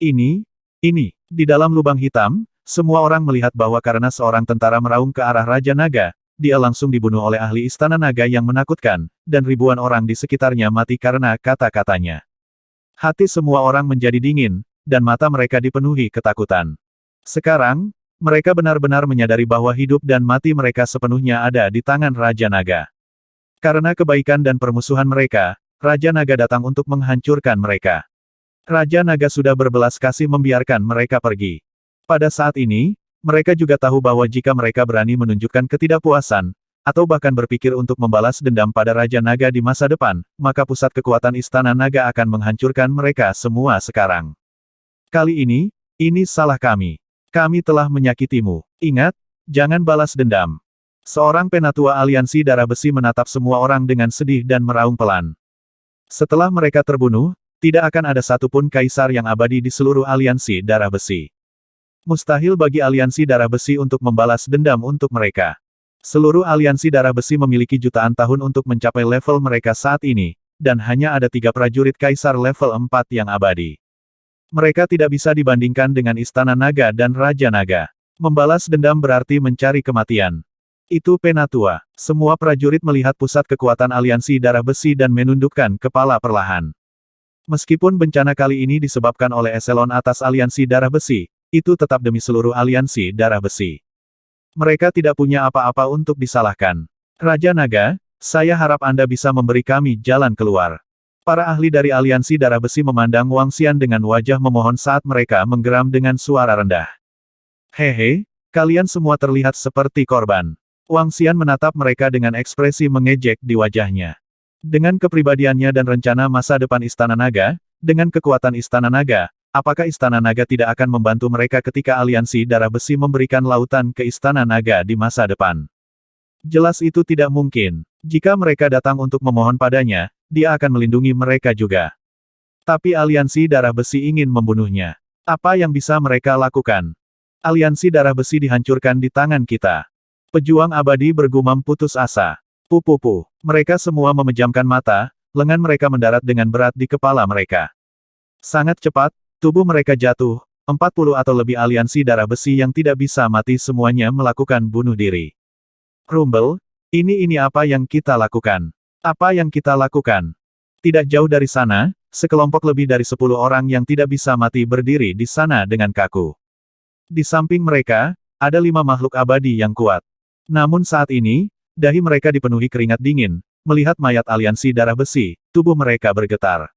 Ini, di dalam lubang hitam, semua orang melihat bahwa karena seorang tentara meraung ke arah Raja Naga, dia langsung dibunuh oleh ahli Istana Naga yang menakutkan, dan ribuan orang di sekitarnya mati karena kata-katanya. Hati semua orang menjadi dingin, dan mata mereka dipenuhi ketakutan. Sekarang, mereka benar-benar menyadari bahwa hidup dan mati mereka sepenuhnya ada di tangan Raja Naga. Karena kebaikan dan permusuhan mereka, Raja Naga datang untuk menghancurkan mereka. Raja Naga sudah berbelas kasih membiarkan mereka pergi. Pada saat ini, mereka juga tahu bahwa jika mereka berani menunjukkan ketidakpuasan, atau bahkan berpikir untuk membalas dendam pada Raja Naga di masa depan, maka pusat kekuatan Istana Naga akan menghancurkan mereka semua sekarang. Kali ini salah kami. Kami telah menyakitimu. Ingat, jangan balas dendam. Seorang penatua aliansi darah besi menatap semua orang dengan sedih dan meraung pelan. Setelah mereka terbunuh, tidak akan ada satupun kaisar yang abadi di seluruh aliansi darah besi. Mustahil bagi aliansi darah besi untuk membalas dendam untuk mereka. Seluruh aliansi darah besi memiliki jutaan tahun untuk mencapai level mereka saat ini, dan hanya ada 3 prajurit kaisar level 4 yang abadi. Mereka tidak bisa dibandingkan dengan Istana Naga dan Raja Naga. Membalas dendam berarti mencari kematian. Itu penatua. Semua prajurit melihat pusat kekuatan aliansi darah besi dan menundukkan kepala perlahan. Meskipun bencana kali ini disebabkan oleh eselon atas aliansi darah besi, itu tetap demi seluruh aliansi darah besi. Mereka tidak punya apa-apa untuk disalahkan. Raja Naga, saya harap Anda bisa memberi kami jalan keluar. Para ahli dari aliansi darah besi memandang Wang Xian dengan wajah memohon saat mereka menggeram dengan suara rendah. Hehe, kalian semua terlihat seperti korban. Wang Xian menatap mereka dengan ekspresi mengejek di wajahnya. Dengan kepribadiannya dan rencana masa depan Istana Naga, dengan kekuatan Istana Naga, apakah Istana Naga tidak akan membantu mereka ketika aliansi darah besi memberikan lautan ke Istana Naga di masa depan? Jelas itu tidak mungkin. Jika mereka datang untuk memohon padanya, dia akan melindungi mereka juga. Tapi aliansi darah besi ingin membunuhnya. Apa yang bisa mereka lakukan? Aliansi darah besi dihancurkan di tangan kita. Pejuang abadi bergumam putus asa. Pupupu. Mereka semua memejamkan mata, lengan mereka mendarat dengan berat di kepala mereka. Sangat cepat, tubuh mereka jatuh, 40 atau lebih aliansi darah besi yang tidak bisa mati semuanya melakukan bunuh diri. Rumble, ini apa yang kita lakukan? Apa yang kita lakukan? Tidak jauh dari sana, sekelompok lebih dari 10 orang yang tidak bisa mati berdiri di sana dengan kaku. Di samping mereka, ada 5 makhluk abadi yang kuat. Namun saat ini, dahi mereka dipenuhi keringat dingin, melihat mayat aliansi darah besi, tubuh mereka bergetar.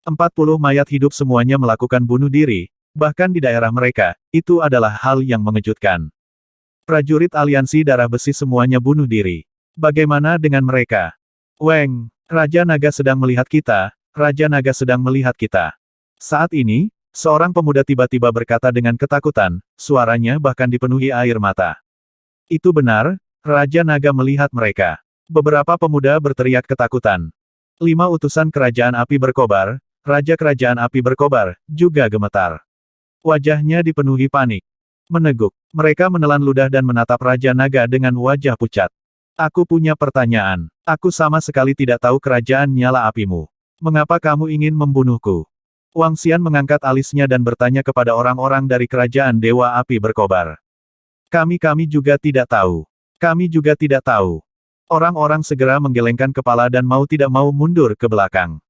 40 mayat hidup semuanya melakukan bunuh diri, bahkan di daerah mereka, itu adalah hal yang mengejutkan. Prajurit aliansi darah besi semuanya bunuh diri. Bagaimana dengan mereka? Weng, Raja Naga sedang melihat kita, Raja Naga sedang melihat kita. Saat ini, seorang pemuda tiba-tiba berkata dengan ketakutan, suaranya bahkan dipenuhi air mata. Itu benar, Raja Naga melihat mereka. Beberapa pemuda berteriak ketakutan. 5 utusan kerajaan api berkobar, Raja kerajaan api berkobar, juga gemetar. Wajahnya dipenuhi panik. Meneguk. Mereka menelan ludah dan menatap Raja Naga dengan wajah pucat. Aku punya pertanyaan. Aku sama sekali tidak tahu kerajaan nyala apimu. Mengapa kamu ingin membunuhku? Wang Xian mengangkat alisnya dan bertanya kepada orang-orang dari kerajaan Dewa Api berkobar. Kami juga tidak tahu. Kami juga tidak tahu. Orang-orang segera menggelengkan kepala dan mau tidak mau mundur ke belakang.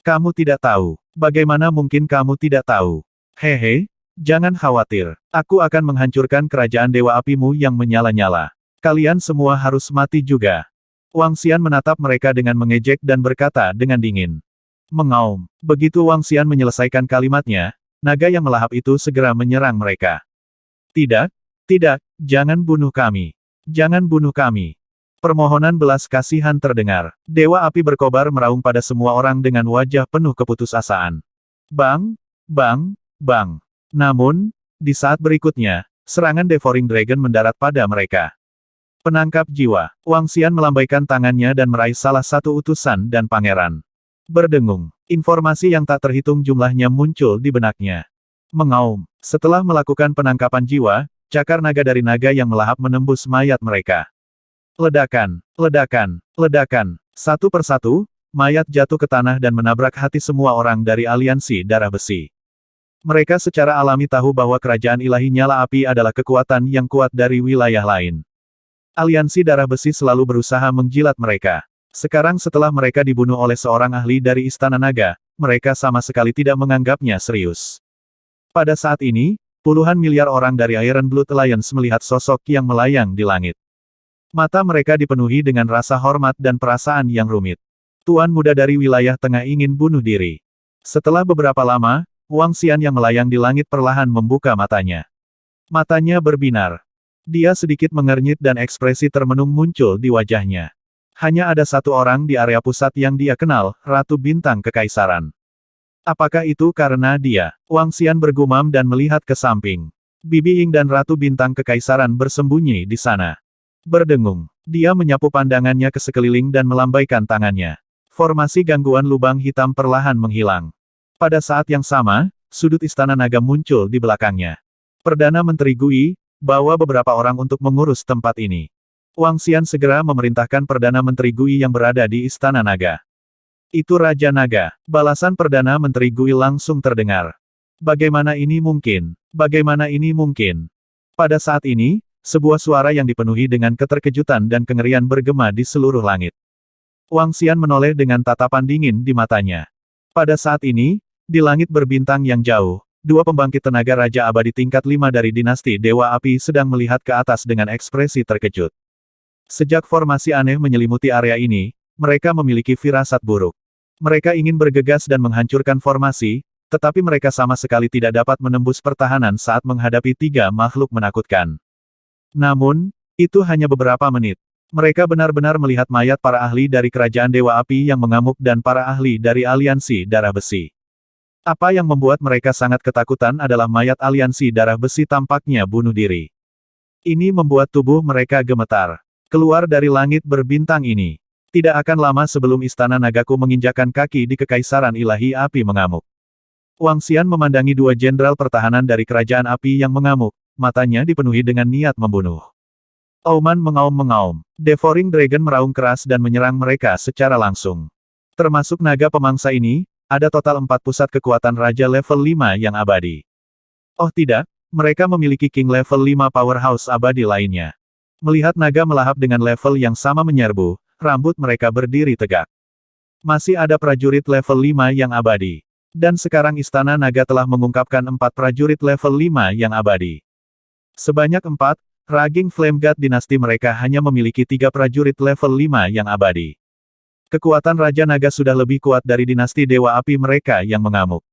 Kamu tidak tahu. Bagaimana mungkin kamu tidak tahu? Hehe, jangan khawatir. Aku akan menghancurkan kerajaan Dewa Apimu yang menyala-nyala. Kalian semua harus mati juga. Wang Xian menatap mereka dengan mengejek dan berkata dengan dingin. Mengaum. Begitu Wang Xian menyelesaikan kalimatnya, naga yang melahap itu segera menyerang mereka. Tidak, jangan bunuh kami. Jangan bunuh kami. Permohonan belas kasihan terdengar. Dewa Api berkobar meraung pada semua orang dengan wajah penuh keputusasaan. Bang, bang, bang. Namun, di saat berikutnya, serangan Devouring Dragon mendarat pada mereka. Penangkap jiwa. Wang Xian melambaikan tangannya dan meraih salah satu utusan dan pangeran. Berdengung. Informasi yang tak terhitung jumlahnya muncul di benaknya. Mengaum. Setelah melakukan penangkapan jiwa, cakar naga dari naga yang melahap menembus mayat mereka. Ledakan, ledakan, ledakan. Satu persatu, mayat jatuh ke tanah dan menabrak hati semua orang dari aliansi darah besi. Mereka secara alami tahu bahwa kerajaan ilahi nyala api adalah kekuatan yang kuat dari wilayah lain. Aliansi darah besi selalu berusaha menjilat mereka. Sekarang setelah mereka dibunuh oleh seorang ahli dari Istana Naga, mereka sama sekali tidak menganggapnya serius. Pada saat ini, puluhan miliar orang dari Iron Blood Alliance melihat sosok yang melayang di langit. Mata mereka dipenuhi dengan rasa hormat dan perasaan yang rumit. Tuan muda dari wilayah tengah ingin bunuh diri. Setelah beberapa lama, Wang Xian yang melayang di langit perlahan membuka matanya. Matanya berbinar. Dia sedikit mengernyit dan ekspresi termenung muncul di wajahnya. Hanya ada satu orang di area pusat yang dia kenal, Ratu Bintang Kekaisaran. Apakah itu karena dia? Wang Xian bergumam dan melihat ke samping. Bibi Ying dan Ratu Bintang Kekaisaran bersembunyi di sana. Berdengung. Dia menyapu pandangannya ke sekeliling dan melambaikan tangannya. Formasi gangguan lubang hitam perlahan menghilang. Pada saat yang sama, sudut Istana Naga muncul di belakangnya. Perdana Menteri Gui, bawa beberapa orang untuk mengurus tempat ini. Wang Xian segera memerintahkan Perdana Menteri Gui yang berada di Istana Naga. Itu Raja Naga. Balasan Perdana Menteri Gui langsung terdengar. Bagaimana ini mungkin? Bagaimana ini mungkin? Pada saat ini, sebuah suara yang dipenuhi dengan keterkejutan dan kengerian bergema di seluruh langit. Wang Xian menoleh dengan tatapan dingin di matanya. Pada saat ini, di langit berbintang yang jauh, dua pembangkit tenaga Raja Abadi tingkat 5 dari dinasti Dewa Api sedang melihat ke atas dengan ekspresi terkejut. Sejak formasi aneh menyelimuti area ini, mereka memiliki firasat buruk. Mereka ingin bergegas dan menghancurkan formasi, tetapi mereka sama sekali tidak dapat menembus pertahanan saat menghadapi tiga makhluk menakutkan. Namun, itu hanya beberapa menit. Mereka benar-benar melihat mayat para ahli dari Kerajaan Dewa Api yang mengamuk dan para ahli dari Aliansi Darah Besi. Apa yang membuat mereka sangat ketakutan adalah mayat Aliansi Darah Besi tampaknya bunuh diri. Ini membuat tubuh mereka gemetar. Keluar dari langit berbintang ini. Tidak akan lama sebelum Istana Nagaku menginjakan kaki di Kekaisaran Ilahi Api mengamuk. Wang Xian memandangi dua jenderal pertahanan dari Kerajaan Api yang mengamuk. Matanya dipenuhi dengan niat membunuh. Auman mengaum-mengaum. Devouring Dragon meraung keras dan menyerang mereka secara langsung. Termasuk naga pemangsa ini, ada total 4 pusat kekuatan Raja level 5 yang abadi. Oh tidak, mereka memiliki King level 5 powerhouse abadi lainnya. Melihat naga melahap dengan level yang sama menyerbu, rambut mereka berdiri tegak. Masih ada prajurit level 5 yang abadi. Dan sekarang Istana Naga telah mengungkapkan 4 prajurit level 5 yang abadi. Sebanyak 4, Raging Flame God dinasti mereka hanya memiliki 3 prajurit level 5 yang abadi. Kekuatan Raja Naga sudah lebih kuat dari dinasti Dewa Api mereka yang mengamuk.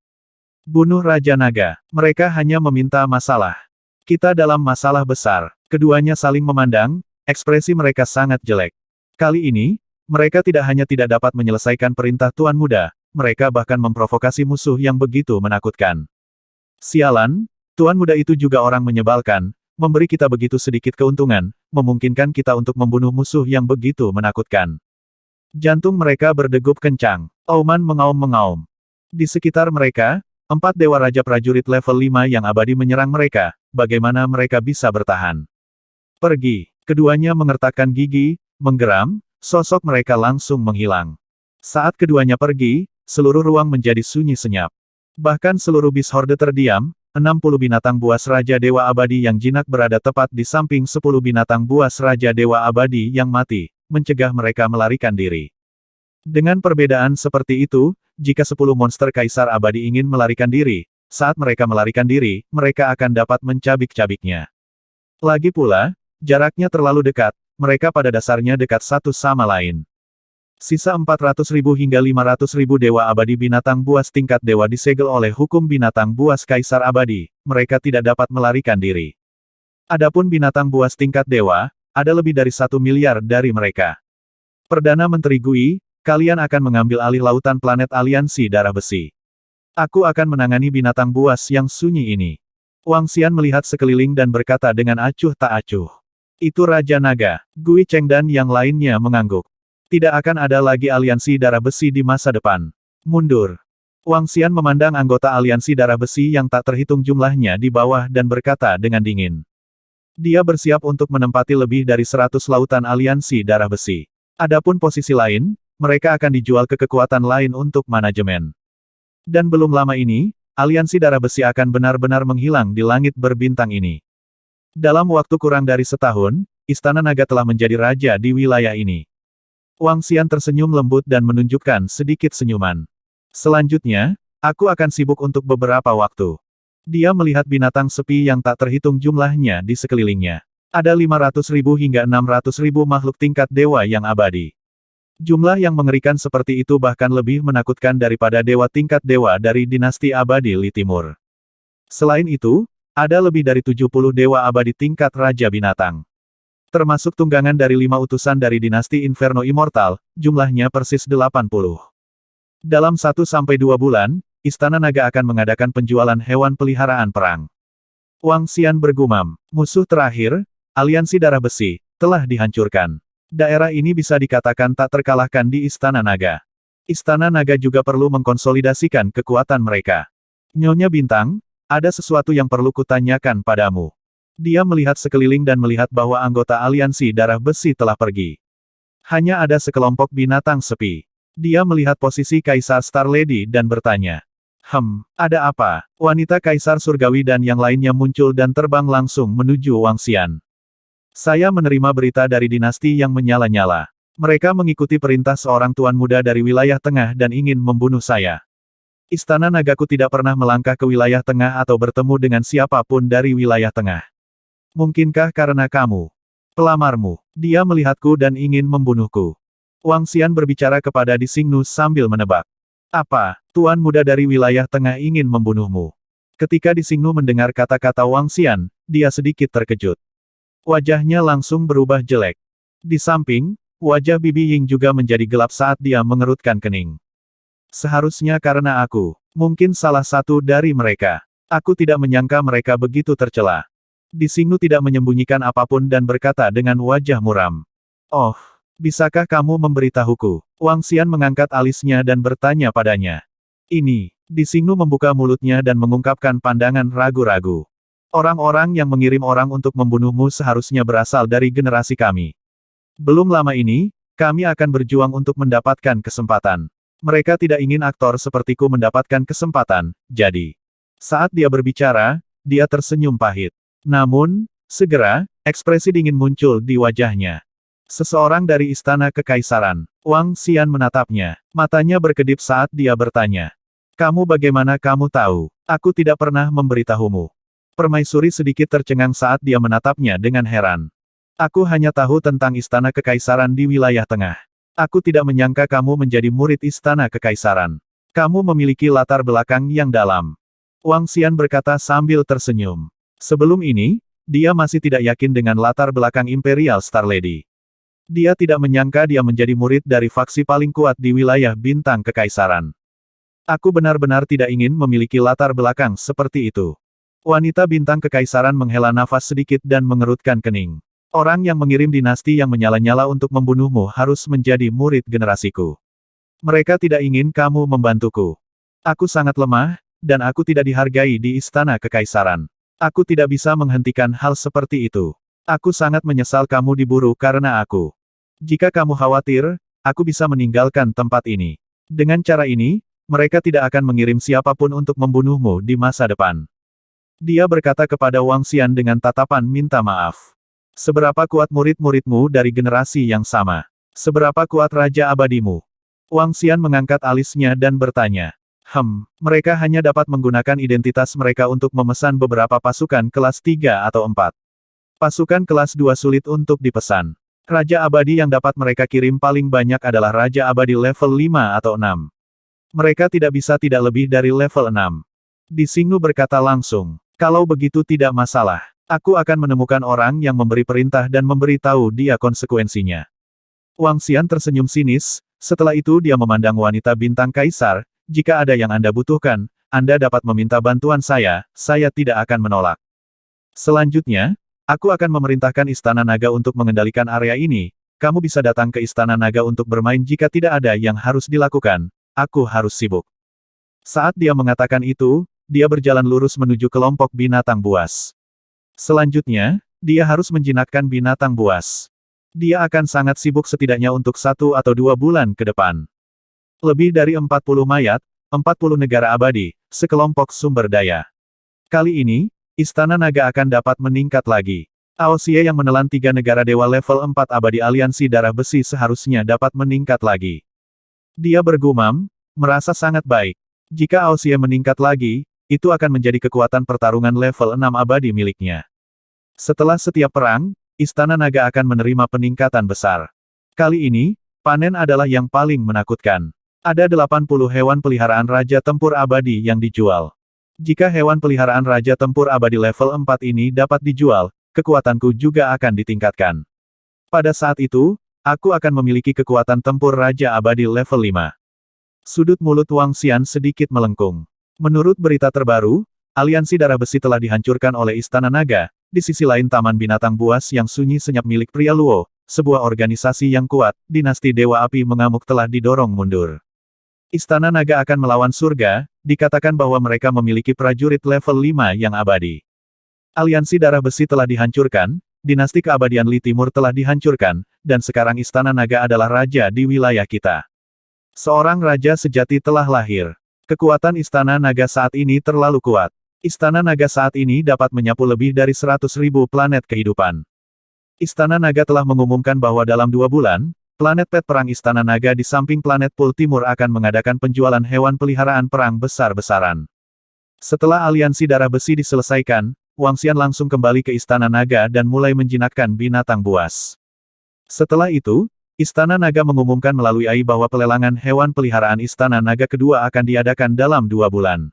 Bunuh Raja Naga. Mereka hanya meminta masalah. Kita dalam masalah besar. Keduanya saling memandang, ekspresi mereka sangat jelek. Kali ini, mereka tidak hanya tidak dapat menyelesaikan perintah Tuan Muda, mereka bahkan memprovokasi musuh yang begitu menakutkan. Sialan, Tuan Muda itu juga orang menyebalkan, memberi kita begitu sedikit keuntungan, memungkinkan kita untuk membunuh musuh yang begitu menakutkan. Jantung mereka berdegup kencang. Auman mengaum-mengaum. Di sekitar mereka, 4 Dewa Raja prajurit level 5 yang abadi menyerang mereka, bagaimana mereka bisa bertahan? Pergi. Keduanya mengertakkan gigi, menggeram, sosok mereka langsung menghilang. Saat keduanya pergi, seluruh ruang menjadi sunyi senyap. Bahkan seluruh bis horde terdiam, 60 binatang buas Raja Dewa Abadi yang jinak berada tepat di samping 10 binatang buas Raja Dewa Abadi yang mati, mencegah mereka melarikan diri. Dengan perbedaan seperti itu, jika 10 monster Kaisar Abadi ingin melarikan diri, saat mereka melarikan diri, mereka akan dapat mencabik-cabiknya. Lagi pula, jaraknya terlalu dekat, mereka pada dasarnya dekat satu sama lain. Sisa 400.000 hingga 500.000 Dewa Abadi binatang buas tingkat dewa disegel oleh hukum binatang buas Kaisar Abadi, mereka tidak dapat melarikan diri. Adapun binatang buas tingkat dewa, ada lebih dari 1 miliar dari mereka. Perdana Menteri Gui, kalian akan mengambil alih lautan planet Aliansi Darah Besi. Aku akan menangani binatang buas yang sunyi ini. Wang Xian melihat sekeliling dan berkata dengan acuh tak acuh. Itu Raja Naga. Gui Cheng dan yang lainnya mengangguk. Tidak akan ada lagi aliansi darah besi di masa depan. Mundur. Wang Xian memandang anggota aliansi darah besi yang tak terhitung jumlahnya di bawah dan berkata dengan dingin. Dia bersiap untuk menempati lebih dari 100 lautan aliansi darah besi. Adapun posisi lain, mereka akan dijual ke kekuatan lain untuk manajemen. Dan belum lama ini, aliansi darah besi akan benar-benar menghilang di langit berbintang ini. Dalam waktu kurang dari setahun, Istana Naga telah menjadi raja di wilayah ini. Wang Xian tersenyum lembut dan menunjukkan sedikit senyuman. Selanjutnya, aku akan sibuk untuk beberapa waktu. Dia melihat binatang sepi yang tak terhitung jumlahnya di sekelilingnya. Ada 500.000 hingga 600.000 makhluk tingkat dewa yang abadi. Jumlah yang mengerikan seperti itu bahkan lebih menakutkan daripada dewa tingkat dewa dari dinasti abadi Li Timur. Selain itu, ada lebih dari 70 dewa abadi tingkat raja binatang. Termasuk tunggangan dari 5 utusan dari dinasti Inferno Immortal, jumlahnya persis 80. Dalam 1-2 bulan, Istana Naga akan mengadakan penjualan hewan peliharaan perang. Wang Xian bergumam, musuh terakhir, aliansi darah besi, telah dihancurkan. Daerah ini bisa dikatakan tak terkalahkan di Istana Naga. Istana Naga juga perlu mengkonsolidasikan kekuatan mereka. Nyonya Bintang, ada sesuatu yang perlu kutanyakan padamu. Dia melihat sekeliling dan melihat bahwa anggota aliansi darah besi telah pergi. Hanya ada sekelompok binatang sepi. Dia melihat posisi Kaisar Star Lady dan bertanya. Ada apa? Wanita Kaisar Surgawi dan yang lainnya muncul dan terbang langsung menuju Wang Xian. Saya menerima berita dari dinasti yang menyala-nyala. Mereka mengikuti perintah seorang tuan muda dari wilayah tengah dan ingin membunuh saya. Istana Nagaku tidak pernah melangkah ke wilayah tengah atau bertemu dengan siapapun dari wilayah tengah. Mungkinkah karena kamu? Pelamarmu. Dia melihatku dan ingin membunuhku. Wang Xian berbicara kepada Di Xingnu sambil menebak. Apa, tuan muda dari wilayah tengah ingin membunuhmu? Ketika Di Xingnu mendengar kata-kata Wang Xian, dia sedikit terkejut. Wajahnya langsung berubah jelek. Di samping, wajah Bibi Ying juga menjadi gelap saat dia mengerutkan kening. Seharusnya karena aku. Mungkin salah satu dari mereka. Aku tidak menyangka mereka begitu tercela. Di Xingnu tidak menyembunyikan apapun dan berkata dengan wajah muram. Oh, bisakah kamu memberitahuku? Wang Xian mengangkat alisnya dan bertanya padanya. Ini, Di Xingnu membuka mulutnya dan mengungkapkan pandangan ragu-ragu. Orang-orang yang mengirim orang untuk membunuhmu seharusnya berasal dari generasi kami. Belum lama ini, kami akan berjuang untuk mendapatkan kesempatan. Mereka tidak ingin aktor sepertiku mendapatkan kesempatan, jadi. Saat dia berbicara, dia tersenyum pahit. Namun, segera, ekspresi dingin muncul di wajahnya. Seseorang dari Istana Kekaisaran. Wang Xian menatapnya. Matanya berkedip saat dia bertanya. Kamu bagaimana kamu tahu? Aku tidak pernah memberitahumu. Permaisuri sedikit tercengang saat dia menatapnya dengan heran. Aku hanya tahu tentang Istana Kekaisaran di wilayah tengah. Aku tidak menyangka kamu menjadi murid Istana Kekaisaran. Kamu memiliki latar belakang yang dalam. Wang Xian berkata sambil tersenyum. Sebelum ini, dia masih tidak yakin dengan latar belakang Imperial Star Lady. Dia tidak menyangka dia menjadi murid dari faksi paling kuat di wilayah bintang kekaisaran. Aku benar-benar tidak ingin memiliki latar belakang seperti itu. Wanita bintang kekaisaran menghela nafas sedikit dan mengerutkan kening. Orang yang mengirim dinasti yang menyala-nyala untuk membunuhmu harus menjadi murid generasiku. Mereka tidak ingin kamu membantuku. Aku sangat lemah, dan aku tidak dihargai di Istana Kekaisaran. Aku tidak bisa menghentikan hal seperti itu. Aku sangat menyesal kamu diburu karena aku. Jika kamu khawatir, aku bisa meninggalkan tempat ini. Dengan cara ini, mereka tidak akan mengirim siapapun untuk membunuhmu di masa depan. Dia berkata kepada Wang Xian dengan tatapan minta maaf. Seberapa kuat murid-muridmu dari generasi yang sama? Seberapa kuat Raja Abadimu? Wang Xian mengangkat alisnya dan bertanya. Mereka hanya dapat menggunakan identitas mereka untuk memesan beberapa pasukan kelas 3 atau 4. Pasukan kelas 2 sulit untuk dipesan. Raja Abadi yang dapat mereka kirim paling banyak adalah Raja Abadi level 5 atau 6. Mereka tidak bisa tidak lebih dari level 6. Di Xingnu berkata langsung. Kalau begitu tidak masalah. Aku akan menemukan orang yang memberi perintah dan memberitahu dia konsekuensinya. Wang Xian tersenyum sinis, setelah itu dia memandang wanita bintang kaisar. Jika ada yang Anda butuhkan, Anda dapat meminta bantuan saya tidak akan menolak. Selanjutnya, aku akan memerintahkan Istana Naga untuk mengendalikan area ini. Kamu bisa datang ke Istana Naga untuk bermain jika tidak ada yang harus dilakukan. Aku harus sibuk. Saat dia mengatakan itu, dia berjalan lurus menuju kelompok binatang buas. Selanjutnya, dia harus menjinakkan binatang buas. Dia akan sangat sibuk setidaknya untuk 1 atau 2 bulan ke depan. Lebih dari 40 mayat, 40 negara abadi, sekelompok sumber daya. Kali ini, Istana Naga akan dapat meningkat lagi. Aosie yang menelan 3 negara dewa level 4 abadi aliansi darah besi seharusnya dapat meningkat lagi. Dia bergumam, merasa sangat baik. Jika Aosie meningkat lagi, itu akan menjadi kekuatan pertarungan level 6 abadi miliknya. Setelah setiap perang, Istana Naga akan menerima peningkatan besar. Kali ini, panen adalah yang paling menakutkan. Ada 80 hewan peliharaan Raja Tempur Abadi yang dijual. Jika hewan peliharaan Raja Tempur Abadi level 4 ini dapat dijual, kekuatanku juga akan ditingkatkan. Pada saat itu, aku akan memiliki kekuatan tempur Raja Abadi level 5. Sudut mulut Wang Xian sedikit melengkung. Menurut berita terbaru, aliansi darah besi telah dihancurkan oleh Istana Naga, di sisi lain Taman Binatang Buas yang sunyi senyap milik pria Luo, sebuah organisasi yang kuat, dinasti Dewa Api mengamuk telah didorong mundur. Istana Naga akan melawan surga, dikatakan bahwa mereka memiliki prajurit level 5 yang abadi. Aliansi darah besi telah dihancurkan, dinasti keabadian Li Timur telah dihancurkan, dan sekarang Istana Naga adalah raja di wilayah kita. Seorang raja sejati telah lahir. Kekuatan Istana Naga saat ini terlalu kuat. Istana Naga saat ini dapat menyapu lebih dari 100.000 planet kehidupan. Istana Naga telah mengumumkan bahwa dalam 2 bulan, planet pet perang Istana Naga di samping planet Pul Timur akan mengadakan penjualan hewan peliharaan perang besar-besaran. Setelah aliansi darah besi diselesaikan, Wang Xian langsung kembali ke Istana Naga dan mulai menjinakkan binatang buas. Setelah itu, Istana Naga mengumumkan melalui AI bahwa pelelangan hewan peliharaan Istana Naga kedua akan diadakan dalam 2 bulan.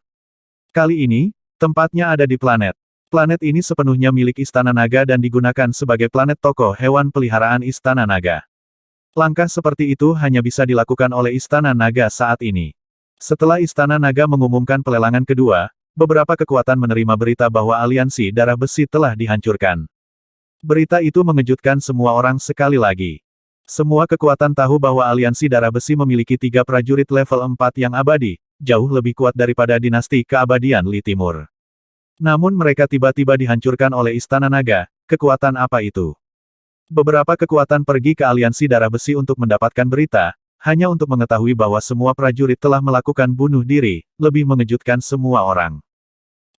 Kali ini, tempatnya ada di planet. Planet ini sepenuhnya milik Istana Naga dan digunakan sebagai planet tokoh hewan peliharaan Istana Naga. Langkah seperti itu hanya bisa dilakukan oleh Istana Naga saat ini. Setelah Istana Naga mengumumkan pelelangan kedua, beberapa kekuatan menerima berita bahwa aliansi darah besi telah dihancurkan. Berita itu mengejutkan semua orang sekali lagi. Semua kekuatan tahu bahwa aliansi darah besi memiliki 3 prajurit level 4 yang abadi, jauh lebih kuat daripada dinasti keabadian Li Timur. Namun mereka tiba-tiba dihancurkan oleh Istana Naga, kekuatan apa itu? Beberapa kekuatan pergi ke aliansi darah besi untuk mendapatkan berita, hanya untuk mengetahui bahwa semua prajurit telah melakukan bunuh diri, lebih mengejutkan semua orang.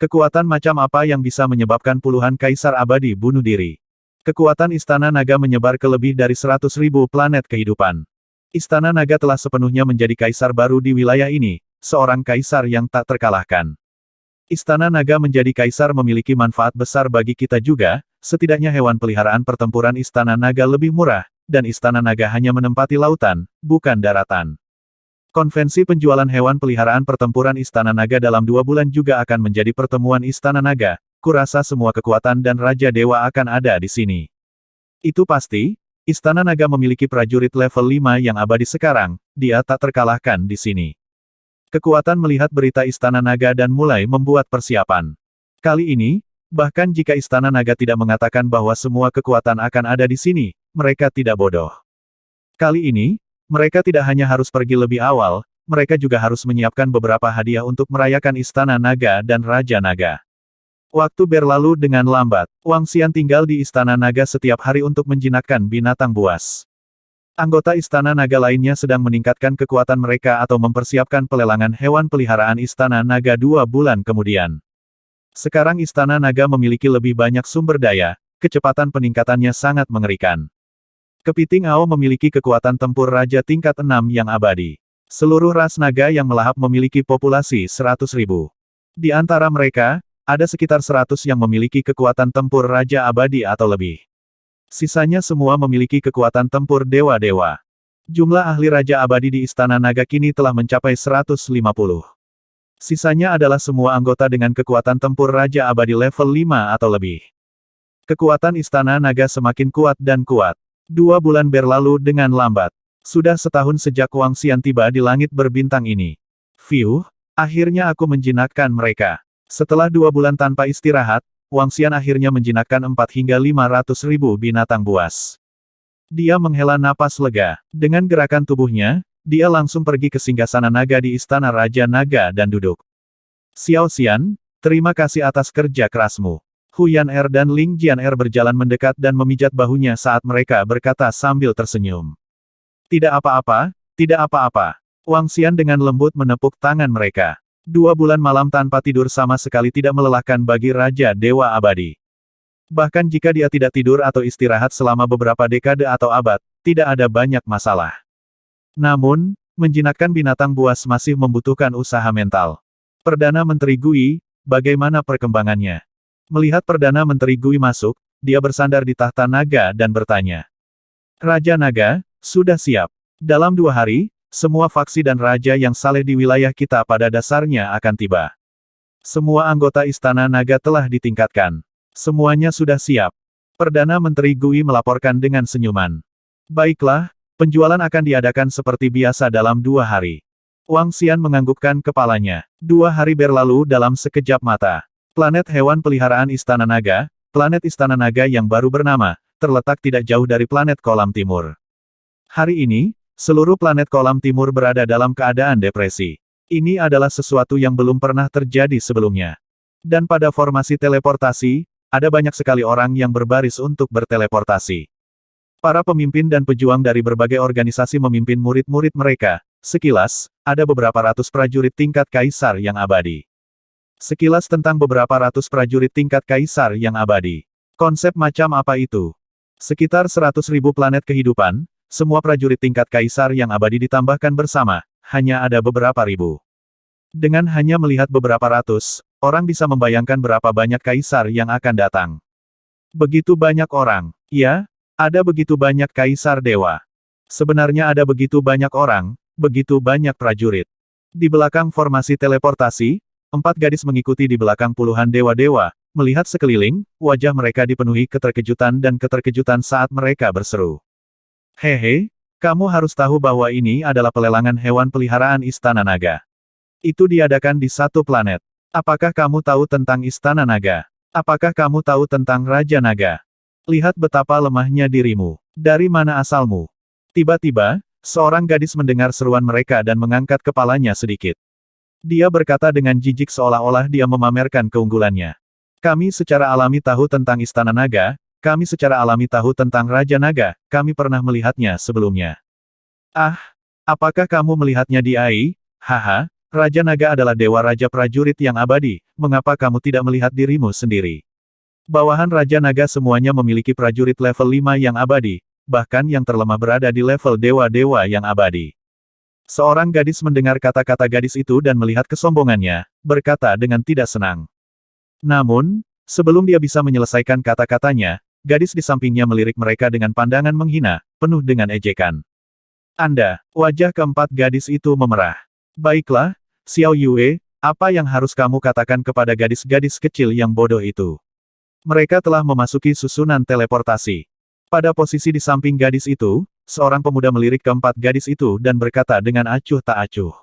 Kekuatan macam apa yang bisa menyebabkan puluhan kaisar abadi bunuh diri? Kekuatan Istana Naga menyebar ke lebih dari 100.000 planet kehidupan. Istana Naga telah sepenuhnya menjadi kaisar baru di wilayah ini, seorang kaisar yang tak terkalahkan. Istana Naga menjadi kaisar memiliki manfaat besar bagi kita juga, setidaknya hewan peliharaan pertempuran Istana Naga lebih murah, dan Istana Naga hanya menempati lautan, bukan daratan. Konvensi penjualan hewan peliharaan pertempuran Istana Naga dalam 2 bulan juga akan menjadi pertemuan Istana Naga, kurasa semua kekuatan dan Raja Dewa akan ada di sini. Itu pasti, Istana Naga memiliki prajurit level 5 yang abadi sekarang, dia tak terkalahkan di sini. Kekuatan melihat berita Istana Naga dan mulai membuat persiapan. Kali ini, bahkan jika Istana Naga tidak mengatakan bahwa semua kekuatan akan ada di sini, mereka tidak bodoh. Kali ini, mereka tidak hanya harus pergi lebih awal, mereka juga harus menyiapkan beberapa hadiah untuk merayakan Istana Naga dan Raja Naga. Waktu berlalu dengan lambat. Wang Xian tinggal di Istana Naga setiap hari untuk menjinakkan binatang buas. Anggota Istana Naga lainnya sedang meningkatkan kekuatan mereka atau mempersiapkan pelelangan hewan peliharaan Istana Naga 2 bulan kemudian. Sekarang Istana Naga memiliki lebih banyak sumber daya, kecepatan peningkatannya sangat mengerikan. Kepiting Ao memiliki kekuatan tempur raja tingkat 6 yang abadi. Seluruh ras naga yang melahap memiliki populasi 100.000. Di antara mereka, ada sekitar 100 yang memiliki kekuatan tempur raja abadi atau lebih. Sisanya semua memiliki kekuatan tempur dewa-dewa. Jumlah ahli Raja Abadi di Istana Naga kini telah mencapai 150. Sisanya adalah semua anggota dengan kekuatan tempur Raja Abadi level 5 atau lebih. Kekuatan Istana Naga semakin kuat dan kuat. 2 bulan berlalu dengan lambat. Sudah setahun sejak Wang Xian tiba di langit berbintang ini. Fiuh, akhirnya aku menjinakkan mereka. Setelah 2 bulan tanpa istirahat, Wang Xian akhirnya menjinakkan 4 hingga 500.000 binatang buas. Dia menghela napas lega. Dengan gerakan tubuhnya, dia langsung pergi ke singgasana naga di Istana Raja Naga dan duduk. Xiao Xian, terima kasih atas kerja kerasmu. Hu Yan-er dan Ling Jian-er berjalan mendekat dan memijat bahunya saat mereka berkata sambil tersenyum. Tidak apa-apa, tidak apa-apa. Wang Xian dengan lembut menepuk tangan mereka. 2 bulan malam tanpa tidur sama sekali tidak melelahkan bagi Raja Dewa Abadi. Bahkan jika dia tidak tidur atau istirahat selama beberapa dekade atau abad, tidak ada banyak masalah. Namun, menjinakkan binatang buas masih membutuhkan usaha mental. Perdana Menteri Gui, bagaimana perkembangannya? Melihat Perdana Menteri Gui masuk, dia bersandar di tahta naga dan bertanya. Raja Naga, sudah siap. Dalam 2 hari, semua faksi dan raja yang saleh di wilayah kita pada dasarnya akan tiba. Semua anggota Istana Naga telah ditingkatkan. Semuanya sudah siap. Perdana Menteri Gui melaporkan dengan senyuman. Baiklah, penjualan akan diadakan seperti biasa dalam 2 hari. Wang Xian menganggukkan kepalanya. 2 hari berlalu dalam sekejap mata. Planet hewan peliharaan Istana Naga, planet Istana Naga yang baru bernama, terletak tidak jauh dari planet Kolam Timur. Hari ini, seluruh planet Kolam Timur berada dalam keadaan depresi. Ini adalah sesuatu yang belum pernah terjadi sebelumnya. Dan pada formasi teleportasi, ada banyak sekali orang yang berbaris untuk berteleportasi. Para pemimpin dan pejuang dari berbagai organisasi memimpin murid-murid mereka. Sekilas, ada beberapa ratus prajurit tingkat kaisar yang abadi. Sekilas tentang beberapa ratus prajurit tingkat kaisar yang abadi. Konsep macam apa itu? Sekitar 100.000 planet kehidupan, semua prajurit tingkat kaisar yang abadi ditambahkan bersama, hanya ada beberapa ribu. Dengan hanya melihat beberapa ratus, orang bisa membayangkan berapa banyak kaisar yang akan datang. Begitu banyak orang. Ya, ada begitu banyak kaisar dewa. Sebenarnya ada begitu banyak orang, begitu banyak prajurit. Di belakang formasi teleportasi, 4 gadis mengikuti di belakang puluhan dewa-dewa, melihat sekeliling, wajah mereka dipenuhi keterkejutan dan keterkejutan saat mereka berseru. Hehe, kamu harus tahu bahwa ini adalah pelelangan hewan peliharaan Istana Naga. Itu diadakan di satu planet. Apakah kamu tahu tentang Istana Naga? Apakah kamu tahu tentang Raja Naga? Lihat betapa lemahnya dirimu. Dari mana asalmu? Tiba-tiba, seorang gadis mendengar seruan mereka dan mengangkat kepalanya sedikit. Dia berkata dengan jijik seolah-olah dia memamerkan keunggulannya. Kami secara alami tahu tentang Istana Naga, kami secara alami tahu tentang Raja Naga, kami pernah melihatnya sebelumnya. Ah, apakah kamu melihatnya di AI? Haha, Raja Naga adalah dewa raja prajurit yang abadi, mengapa kamu tidak melihat dirimu sendiri? Bawahan Raja Naga semuanya memiliki prajurit level 5 yang abadi, bahkan yang terlemah berada di level dewa-dewa yang abadi. Seorang gadis mendengar kata-kata gadis itu dan melihat kesombongannya, berkata dengan tidak senang. Namun, sebelum dia bisa menyelesaikan kata-katanya, gadis di sampingnya melirik mereka dengan pandangan menghina, penuh dengan ejekan. Anda, wajah keempat gadis itu memerah. Baiklah, Xiao Yue, apa yang harus kamu katakan kepada gadis-gadis kecil yang bodoh itu? Mereka telah memasuki susunan teleportasi. Pada posisi di samping gadis itu, seorang pemuda melirik keempat gadis itu dan berkata dengan acuh tak acuh.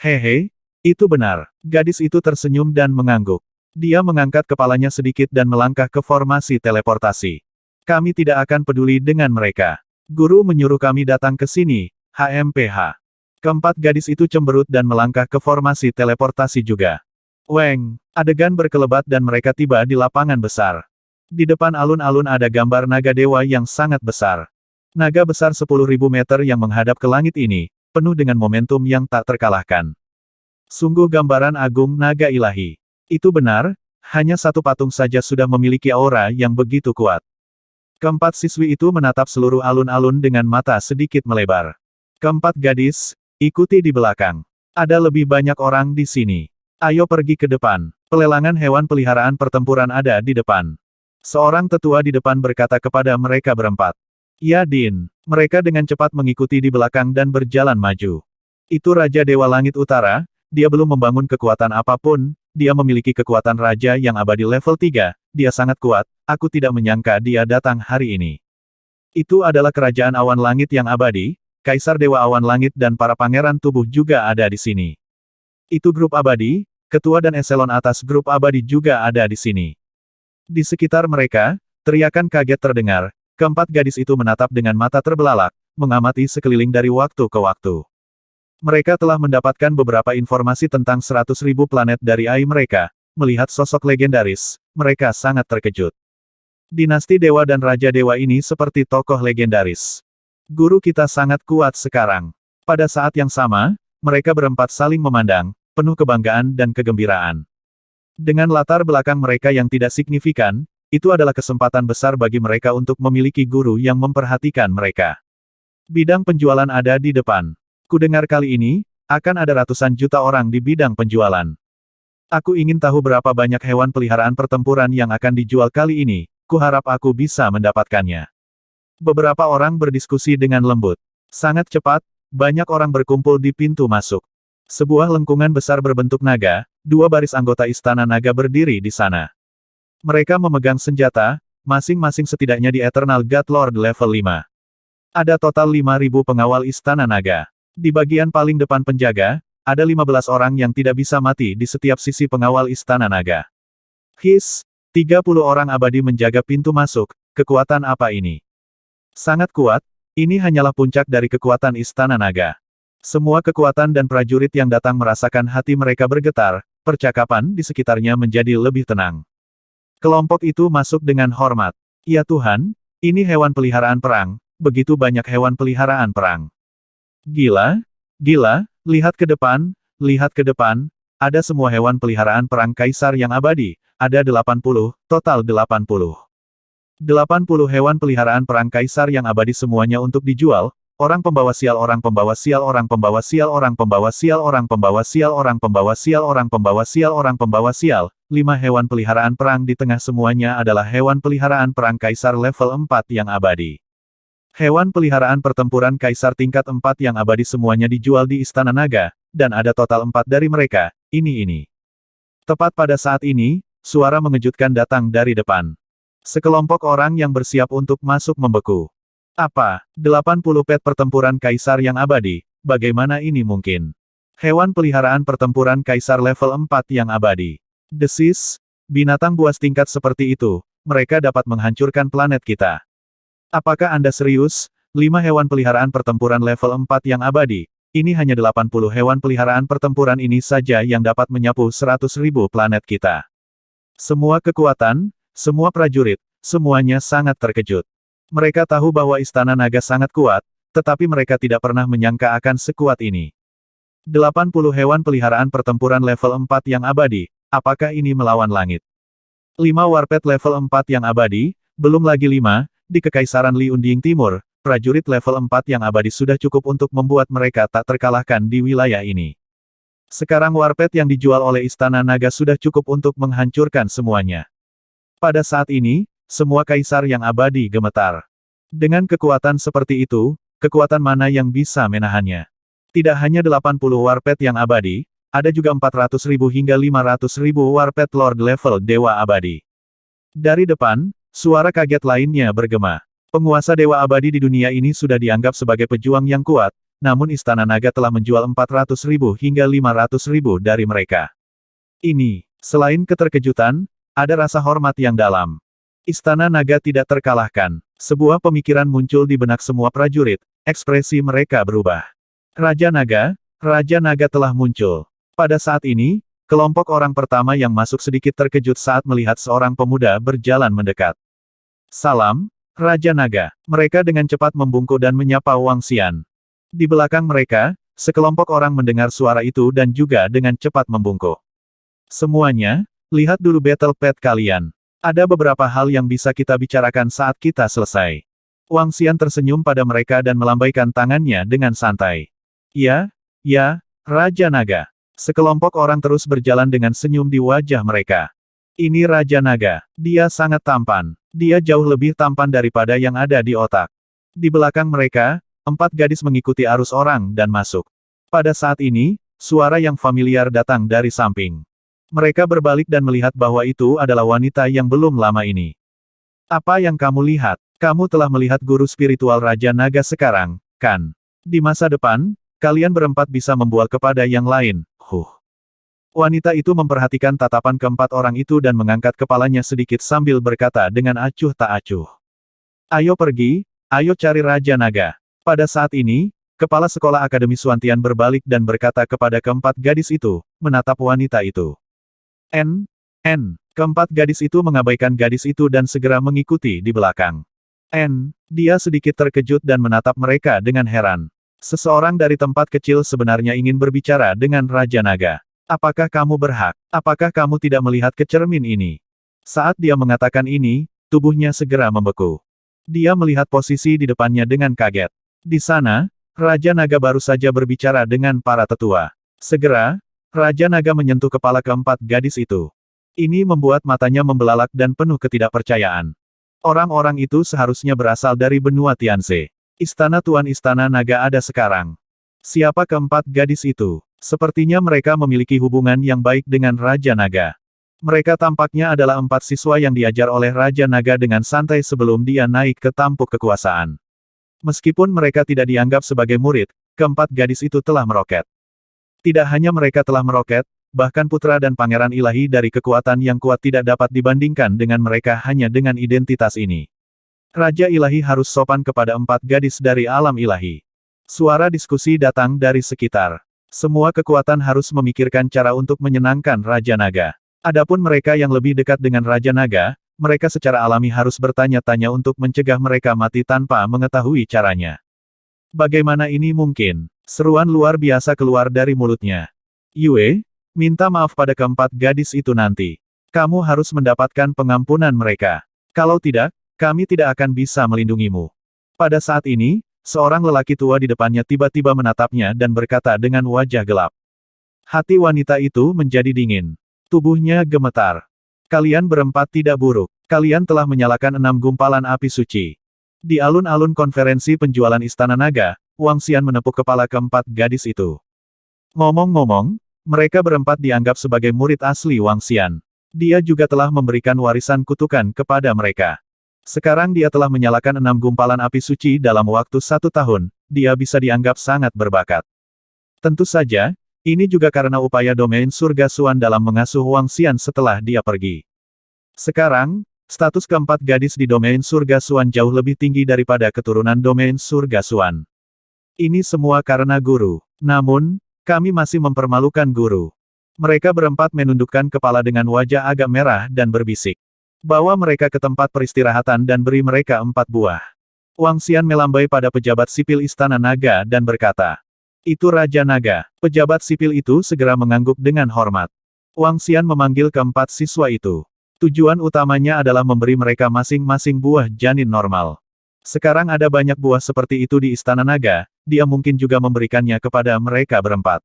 Hehe, itu benar. Gadis itu tersenyum dan mengangguk. Dia mengangkat kepalanya sedikit dan melangkah ke formasi teleportasi. Kami tidak akan peduli dengan mereka. Guru menyuruh kami datang ke sini, HMPH. Keempat gadis itu cemberut dan melangkah ke formasi teleportasi juga. Weng, adegan berkelebat dan mereka tiba di lapangan besar. Di depan alun-alun ada gambar naga dewa yang sangat besar. Naga besar 10.000 meter yang menghadap ke langit ini, penuh dengan momentum yang tak terkalahkan. Sungguh gambaran agung naga ilahi. Itu benar, hanya satu patung saja sudah memiliki aura yang begitu kuat. Keempat siswi itu menatap seluruh alun-alun dengan mata sedikit melebar. Keempat gadis, ikuti di belakang. Ada lebih banyak orang di sini. Ayo pergi ke depan. Pelelangan hewan peliharaan pertempuran ada di depan. Seorang tetua di depan berkata kepada mereka berempat. Ya Din. Mereka dengan cepat mengikuti di belakang dan berjalan maju. Itu Raja Dewa Langit Utara, dia belum membangun kekuatan apapun. Dia memiliki kekuatan raja yang abadi level 3, dia sangat kuat, aku tidak menyangka dia datang hari ini. Itu adalah kerajaan awan langit yang abadi, Kaisar Dewa Awan Langit dan para pangeran tubuh juga ada di sini. Itu grup abadi, ketua dan eselon atas grup abadi juga ada di sini. Di sekitar mereka, teriakan kaget terdengar, keempat gadis itu menatap dengan mata terbelalak, mengamati sekeliling dari waktu ke waktu. Mereka telah mendapatkan beberapa informasi tentang 100.000 planet dari AI mereka. Melihat sosok legendaris, mereka sangat terkejut. Dinasti Dewa dan Raja Dewa ini seperti tokoh legendaris. Guru kita sangat kuat sekarang. Pada saat yang sama, mereka berempat saling memandang, penuh kebanggaan dan kegembiraan. Dengan latar belakang mereka yang tidak signifikan, itu adalah kesempatan besar bagi mereka untuk memiliki guru yang memperhatikan mereka. Bidang penjualan ada di depan. Kudengar kali ini, akan ada ratusan juta orang di bidang penjualan. Aku ingin tahu berapa banyak hewan peliharaan pertempuran yang akan dijual kali ini, kuharap aku bisa mendapatkannya. Beberapa orang berdiskusi dengan lembut. Sangat cepat, banyak orang berkumpul di pintu masuk. Sebuah lengkungan besar berbentuk naga, 2 baris anggota Istana Naga berdiri di sana. Mereka memegang senjata, masing-masing setidaknya di Eternal God Lord level 5. Ada total 5.000 pengawal Istana Naga. Di bagian paling depan penjaga, ada 15 orang yang tidak bisa mati di setiap sisi pengawal Istana Naga. 30 orang abadi menjaga pintu masuk, kekuatan apa ini? Sangat kuat, ini hanyalah puncak dari kekuatan Istana Naga. Semua kekuatan dan prajurit yang datang merasakan hati mereka bergetar, percakapan di sekitarnya menjadi lebih tenang. Kelompok itu masuk dengan hormat. Ya Tuhan, ini hewan peliharaan perang, begitu banyak hewan peliharaan perang. Gila, lihat ke depan, ada semua hewan peliharaan perang kaisar yang abadi, ada 80, total 80. 80 hewan peliharaan perang kaisar yang abadi semuanya untuk dijual, orang pembawa sial, orang pembawa sial, orang pembawa sial, orang pembawa sial, orang pembawa sial, orang pembawa sial, orang pembawa sial, orang pembawa sial. 5 hewan peliharaan perang di tengah semuanya adalah hewan peliharaan perang kaisar level 4 yang abadi. Hewan peliharaan pertempuran kaisar tingkat 4 yang abadi semuanya dijual di Istana Naga, dan ada total 4 dari mereka, ini. Tepat pada saat ini, suara mengejutkan datang dari depan. Sekelompok orang yang bersiap untuk masuk membeku. Apa? 80 pet pertempuran kaisar yang abadi, bagaimana ini mungkin? Hewan peliharaan pertempuran kaisar level 4 yang abadi. Desis, binatang buas tingkat seperti itu, mereka dapat menghancurkan planet kita. Apakah Anda serius? 5 hewan peliharaan pertempuran level 4 yang abadi, ini hanya 80 hewan peliharaan pertempuran ini saja yang dapat menyapu 100.000 planet kita. Semua kekuatan, semua prajurit, semuanya sangat terkejut. Mereka tahu bahwa Istana Naga sangat kuat, tetapi mereka tidak pernah menyangka akan sekuat ini. 80 hewan peliharaan pertempuran level 4 yang abadi, apakah ini melawan langit? 5 warpet level 4 yang abadi, belum lagi 5, di Kekaisaran Liunding Timur, prajurit level 4 yang abadi sudah cukup untuk membuat mereka tak terkalahkan di wilayah ini. Sekarang warpet yang dijual oleh Istana Naga sudah cukup untuk menghancurkan semuanya. Pada saat ini, semua kaisar yang abadi gemetar. Dengan kekuatan seperti itu, kekuatan mana yang bisa menahannya? Tidak hanya 80 warpet yang abadi, ada juga 400.000 hingga 500.000 warpet Lord level Dewa Abadi. Dari depan, suara kaget lainnya bergema. Penguasa Dewa Abadi di dunia ini sudah dianggap sebagai pejuang yang kuat, namun Istana Naga telah menjual 400.000 hingga 500.000 dari mereka. Ini, selain keterkejutan, ada rasa hormat yang dalam. Istana Naga tidak terkalahkan. Sebuah pemikiran muncul di benak semua prajurit, ekspresi mereka berubah. Raja Naga telah muncul. Pada saat ini, kelompok orang pertama yang masuk sedikit terkejut saat melihat seorang pemuda berjalan mendekat. Salam, Raja Naga. Mereka dengan cepat membungkuk dan menyapa Wang Xian. Di belakang mereka, sekelompok orang mendengar suara itu dan juga dengan cepat membungkuk. Semuanya, lihat dulu battle pet kalian. Ada beberapa hal yang bisa kita bicarakan saat kita selesai. Wang Xian tersenyum pada mereka dan melambaikan tangannya dengan santai. Ya, Raja Naga. Sekelompok orang terus berjalan dengan senyum di wajah mereka. Ini Raja Naga. Dia sangat tampan. Dia jauh lebih tampan daripada yang ada di otak. Di belakang mereka, 4 gadis mengikuti arus orang dan masuk. Pada saat ini, suara yang familiar datang dari samping. Mereka berbalik dan melihat bahwa itu adalah wanita yang belum lama ini. Apa yang kamu lihat? Kamu telah melihat guru spiritual Raja Naga sekarang, kan? Di masa depan, kalian berempat bisa membual kepada yang lain. Wanita itu memperhatikan tatapan keempat orang itu dan mengangkat kepalanya sedikit sambil berkata dengan acuh tak acuh. Ayo pergi, ayo cari Raja Naga. Pada saat ini, kepala sekolah Akademi Suantian berbalik dan berkata kepada keempat gadis itu, menatap wanita itu. Keempat gadis itu mengabaikan gadis itu dan segera mengikuti di belakang. Dia sedikit terkejut dan menatap mereka dengan heran. Seseorang dari tempat kecil sebenarnya ingin berbicara dengan Raja Naga. Apakah kamu berhak? Apakah kamu tidak melihat ke cermin ini? Saat dia mengatakan ini, tubuhnya segera membeku. Dia melihat posisi di depannya dengan kaget. Di sana, Raja Naga baru saja berbicara dengan para tetua. Segera, Raja Naga menyentuh kepala keempat gadis itu. Ini membuat matanya membelalak dan penuh ketidakpercayaan. Orang-orang itu seharusnya berasal dari benua Tianze. Istana Tuan Istana Naga ada sekarang. Siapa keempat gadis itu? Sepertinya mereka memiliki hubungan yang baik dengan Raja Naga. Mereka tampaknya adalah 4 siswa yang diajar oleh Raja Naga dengan santai sebelum dia naik ke tampuk kekuasaan. Meskipun mereka tidak dianggap sebagai murid, keempat gadis itu telah meroket. Tidak hanya mereka telah meroket, bahkan putra dan pangeran ilahi dari kekuatan yang kuat tidak dapat dibandingkan dengan mereka hanya dengan identitas ini. Raja ilahi harus sopan kepada 4 gadis dari alam ilahi. Suara diskusi datang dari sekitar. Semua kekuatan harus memikirkan cara untuk menyenangkan Raja Naga. Adapun mereka yang lebih dekat dengan Raja Naga, mereka secara alami harus bertanya-tanya untuk mencegah mereka mati tanpa mengetahui caranya. Bagaimana ini mungkin? Seruan luar biasa keluar dari mulutnya. Yue, minta maaf pada keempat gadis itu nanti. Kamu harus mendapatkan pengampunan mereka. Kalau tidak, kami tidak akan bisa melindungimu. Pada saat ini, seorang lelaki tua di depannya tiba-tiba menatapnya dan berkata dengan wajah gelap. Hati wanita itu menjadi dingin. Tubuhnya gemetar. Kalian berempat tidak buruk. Kalian telah menyalakan 6 gumpalan api suci. Di alun-alun konferensi penjualan Istana Naga, Wang Xian menepuk kepala keempat gadis itu. Ngomong-ngomong, mereka berempat dianggap sebagai murid asli Wang Xian. Dia juga telah memberikan warisan kutukan kepada mereka. Sekarang dia telah menyalakan 6 gumpalan api suci dalam waktu 1 tahun, dia bisa dianggap sangat berbakat. Tentu saja, ini juga karena upaya domain surga Suan dalam mengasuh Wang Xian setelah dia pergi. Sekarang, status keempat gadis di domain surga Suan jauh lebih tinggi daripada keturunan domain surga Suan. Ini semua karena guru. Namun, kami masih mempermalukan guru. Mereka berempat menundukkan kepala dengan wajah agak merah dan berbisik. Bawa mereka ke tempat peristirahatan dan beri mereka 4 buah. Wang Xian melambai pada pejabat sipil Istana Naga dan berkata, "Itu Raja Naga." Pejabat sipil itu segera mengangguk dengan hormat. Wang Xian memanggil keempat siswa itu. Tujuan utamanya adalah memberi mereka masing-masing buah janin normal. Sekarang ada banyak buah seperti itu di Istana Naga, dia mungkin juga memberikannya kepada mereka berempat.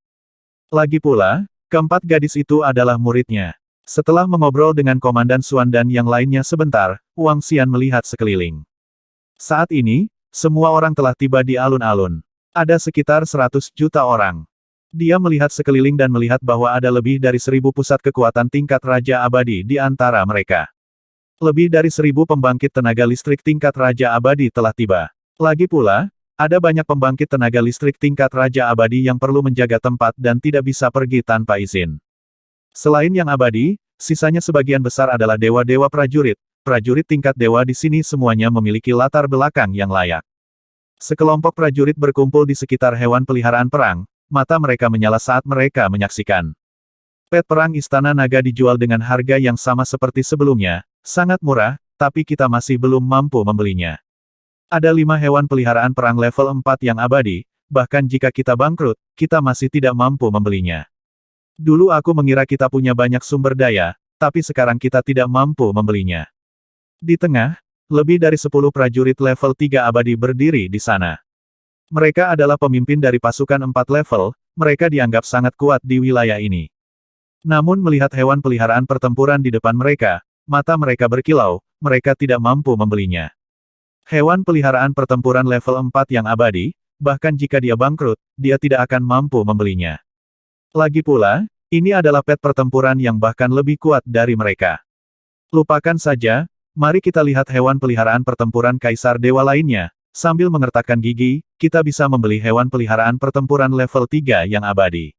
Lagi pula, keempat gadis itu adalah muridnya. Setelah mengobrol dengan Komandan Suan dan yang lainnya sebentar, Wang Xian melihat sekeliling. Saat ini, semua orang telah tiba di alun-alun. Ada sekitar 100 juta orang. Dia melihat sekeliling dan melihat bahwa ada lebih dari 1000 pusat kekuatan tingkat Raja Abadi di antara mereka. Lebih dari 1000 pembangkit tenaga listrik tingkat Raja Abadi telah tiba. Lagi pula, ada banyak pembangkit tenaga listrik tingkat Raja Abadi yang perlu menjaga tempat dan tidak bisa pergi tanpa izin. Selain yang abadi, sisanya sebagian besar adalah dewa-dewa prajurit. Prajurit tingkat dewa di sini semuanya memiliki latar belakang yang layak. Sekelompok prajurit berkumpul di sekitar hewan peliharaan perang, mata mereka menyala saat mereka menyaksikan. Pet perang Istana Naga dijual dengan harga yang sama seperti sebelumnya, sangat murah, tapi kita masih belum mampu membelinya. Ada 5 hewan peliharaan perang level 4 yang abadi, bahkan jika kita bangkrut, kita masih tidak mampu membelinya. Dulu aku mengira kita punya banyak sumber daya, tapi sekarang kita tidak mampu membelinya. Di tengah, lebih dari 10 prajurit level 3 abadi berdiri di sana. Mereka adalah pemimpin dari pasukan 4 level, mereka dianggap sangat kuat di wilayah ini. Namun melihat hewan peliharaan pertempuran di depan mereka, mata mereka berkilau, mereka tidak mampu membelinya. Hewan peliharaan pertempuran level 4 yang abadi, bahkan jika dia bangkrut, dia tidak akan mampu membelinya. Lagi pula, ini adalah pet pertempuran yang bahkan lebih kuat dari mereka. Lupakan saja, mari kita lihat hewan peliharaan pertempuran Kaisar Dewa lainnya. Sambil mengertakkan gigi, kita bisa membeli hewan peliharaan pertempuran level 3 yang abadi.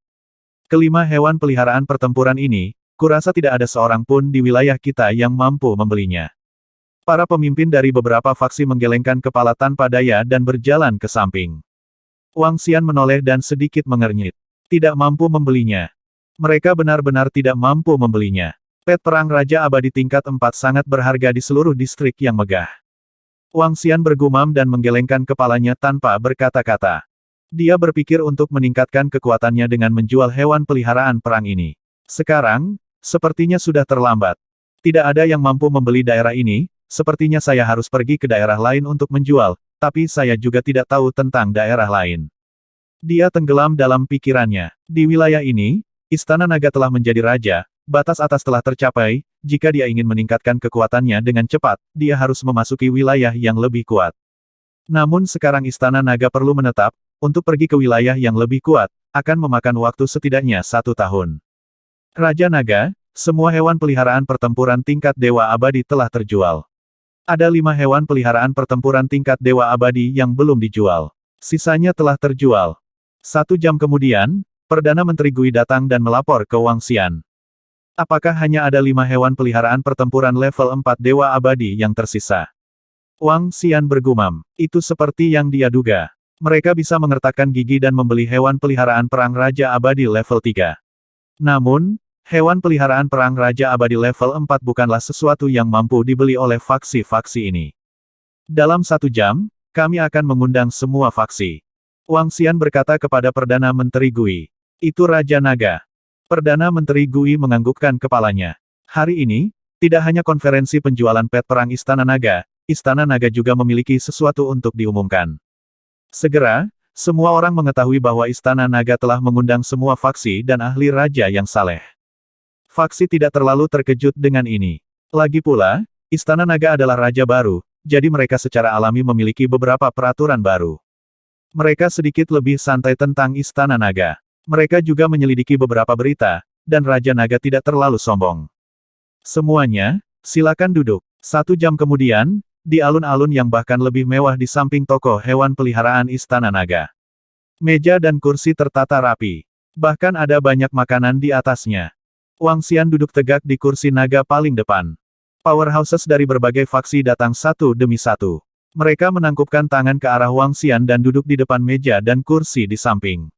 Kelima hewan peliharaan pertempuran ini, kurasa tidak ada seorang pun di wilayah kita yang mampu membelinya. Para pemimpin dari beberapa faksi menggelengkan kepala tanpa daya dan berjalan ke samping. Wang Xian menoleh dan sedikit mengernyit. Tidak mampu membelinya. Mereka benar-benar tidak mampu membelinya. Pet perang Raja Abadi tingkat 4 sangat berharga di seluruh distrik yang megah. Wang Xian bergumam dan menggelengkan kepalanya tanpa berkata-kata. Dia berpikir untuk meningkatkan kekuatannya dengan menjual hewan peliharaan perang ini. Sekarang, sepertinya sudah terlambat. Tidak ada yang mampu membeli daerah ini, sepertinya saya harus pergi ke daerah lain untuk menjual, tapi saya juga tidak tahu tentang daerah lain. Dia tenggelam dalam pikirannya. Di wilayah ini, Istana Naga telah menjadi raja, batas atas telah tercapai, jika dia ingin meningkatkan kekuatannya dengan cepat, dia harus memasuki wilayah yang lebih kuat. Namun sekarang Istana Naga perlu menetap, untuk pergi ke wilayah yang lebih kuat, akan memakan waktu setidaknya 1 tahun. Raja Naga, semua hewan peliharaan pertempuran tingkat Dewa Abadi telah terjual. Ada 5 hewan peliharaan pertempuran tingkat Dewa Abadi yang belum dijual. Sisanya telah terjual. 1 jam kemudian, Perdana Menteri Gui datang dan melapor ke Wang Xian. Apakah hanya ada 5 hewan peliharaan pertempuran level 4 Dewa Abadi yang tersisa? Wang Xian bergumam. Itu seperti yang dia duga. Mereka bisa mengertakkan gigi dan membeli hewan peliharaan perang Raja Abadi level 3. Namun, hewan peliharaan perang Raja Abadi level 4 bukanlah sesuatu yang mampu dibeli oleh faksi-faksi ini. Dalam 1 jam, kami akan mengundang semua faksi. Wang Xian berkata kepada Perdana Menteri Gui. Itu Raja Naga. Perdana Menteri Gui menganggukkan kepalanya. Hari ini, tidak hanya konferensi penjualan pet perang Istana Naga juga memiliki sesuatu untuk diumumkan. Segera, semua orang mengetahui bahwa Istana Naga telah mengundang semua faksi dan ahli raja yang saleh. Faksi tidak terlalu terkejut dengan ini. Lagi pula, Istana Naga adalah raja baru, jadi mereka secara alami memiliki beberapa peraturan baru. Mereka sedikit lebih santai tentang Istana Naga. Mereka juga menyelidiki beberapa berita, dan Raja Naga tidak terlalu sombong. Semuanya, silakan duduk. 1 jam kemudian, di alun-alun yang bahkan lebih mewah di samping toko hewan peliharaan Istana Naga. Meja dan kursi tertata rapi. Bahkan ada banyak makanan di atasnya. Wang Xian duduk tegak di kursi naga paling depan. Powerhouses dari berbagai faksi datang satu demi satu. Mereka menangkupkan tangan ke arah Wang Xian dan duduk di depan meja dan kursi di samping.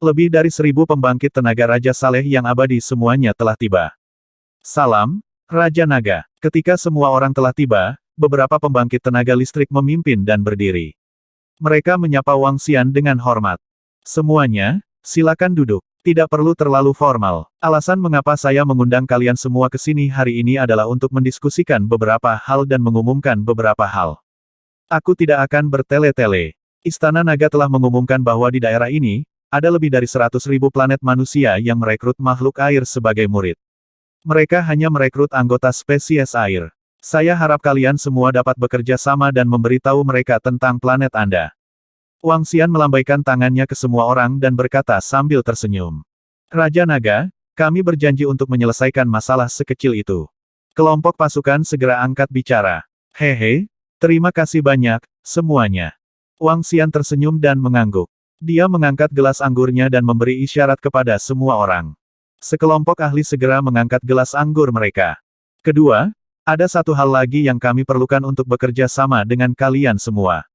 Lebih dari 1000 pembangkit tenaga Raja Saleh yang abadi semuanya telah tiba. Salam, Raja Naga. Ketika semua orang telah tiba, beberapa pembangkit tenaga listrik memimpin dan berdiri. Mereka menyapa Wang Xian dengan hormat. Semuanya, silakan duduk. Tidak perlu terlalu formal. Alasan mengapa saya mengundang kalian semua ke sini hari ini adalah untuk mendiskusikan beberapa hal dan mengumumkan beberapa hal. Aku tidak akan bertele-tele. Istana Naga telah mengumumkan bahwa di daerah ini, ada lebih dari 100.000 planet manusia yang merekrut makhluk air sebagai murid. Mereka hanya merekrut anggota spesies air. Saya harap kalian semua dapat bekerja sama dan memberitahu mereka tentang planet Anda. Wang Xian melambaikan tangannya ke semua orang dan berkata sambil tersenyum. Raja Naga, kami berjanji untuk menyelesaikan masalah sekecil itu. Kelompok pasukan segera angkat bicara. Hehe, terima kasih banyak, semuanya. Wang Xian tersenyum dan mengangguk. Dia mengangkat gelas anggurnya dan memberi isyarat kepada semua orang. Sekelompok ahli segera mengangkat gelas anggur mereka. Kedua, ada satu hal lagi yang kami perlukan untuk bekerja sama dengan kalian semua.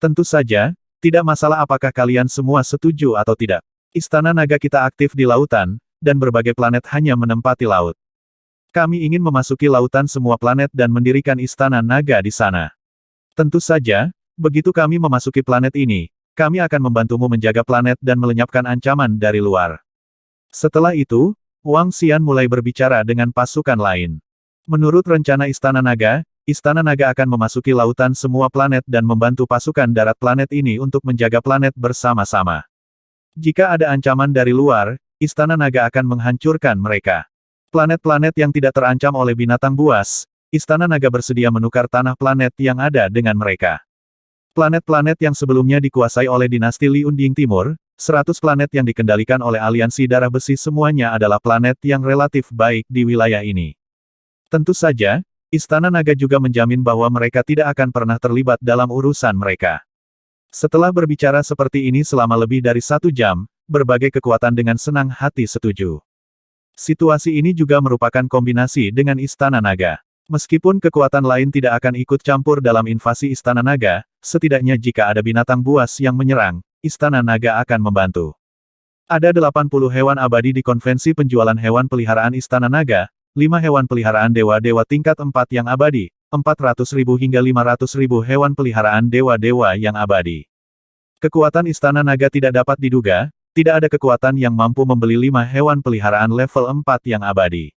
Tentu saja, tidak masalah apakah kalian semua setuju atau tidak. Istana Naga kita aktif di lautan, dan berbagai planet hanya menempati laut. Kami ingin memasuki lautan semua planet dan mendirikan Istana Naga di sana. Tentu saja, begitu kami memasuki planet ini, kami akan membantumu menjaga planet dan melenyapkan ancaman dari luar. Setelah itu, Wang Xian mulai berbicara dengan pasukan lain. Menurut rencana Istana Naga akan memasuki lautan semua planet dan membantu pasukan darat planet ini untuk menjaga planet bersama-sama. Jika ada ancaman dari luar, Istana Naga akan menghancurkan mereka. Planet-planet yang tidak terancam oleh binatang buas, Istana Naga bersedia menukar tanah planet yang ada dengan mereka. Planet-planet yang sebelumnya dikuasai oleh dinasti Liunding Timur, 100 planet yang dikendalikan oleh aliansi darah besi semuanya adalah planet yang relatif baik di wilayah ini. Tentu saja, Istana Naga juga menjamin bahwa mereka tidak akan pernah terlibat dalam urusan mereka. Setelah berbicara seperti ini selama lebih dari 1 jam, berbagai kekuatan dengan senang hati setuju. Situasi ini juga merupakan kombinasi dengan Istana Naga. Meskipun kekuatan lain tidak akan ikut campur dalam invasi Istana Naga, setidaknya jika ada binatang buas yang menyerang, Istana Naga akan membantu. Ada 80 hewan abadi di konvensi penjualan hewan peliharaan Istana Naga, 5 hewan peliharaan dewa-dewa tingkat 4 yang abadi, 400.000 hingga 500.000 hewan peliharaan dewa-dewa yang abadi. Kekuatan Istana Naga tidak dapat diduga, tidak ada kekuatan yang mampu membeli 5 hewan peliharaan level 4 yang abadi.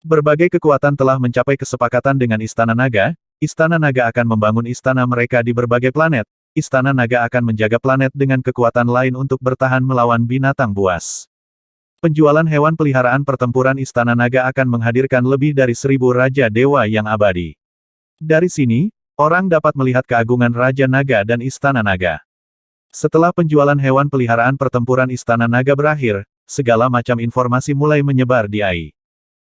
Berbagai kekuatan telah mencapai kesepakatan dengan Istana Naga. Istana Naga akan membangun istana mereka di berbagai planet. Istana Naga akan menjaga planet dengan kekuatan lain untuk bertahan melawan binatang buas. Penjualan hewan peliharaan pertempuran Istana Naga akan menghadirkan lebih dari 1000 Raja Dewa yang abadi. Dari sini, orang dapat melihat keagungan Raja Naga dan Istana Naga. Setelah penjualan hewan peliharaan pertempuran Istana Naga berakhir, segala macam informasi mulai menyebar di AI.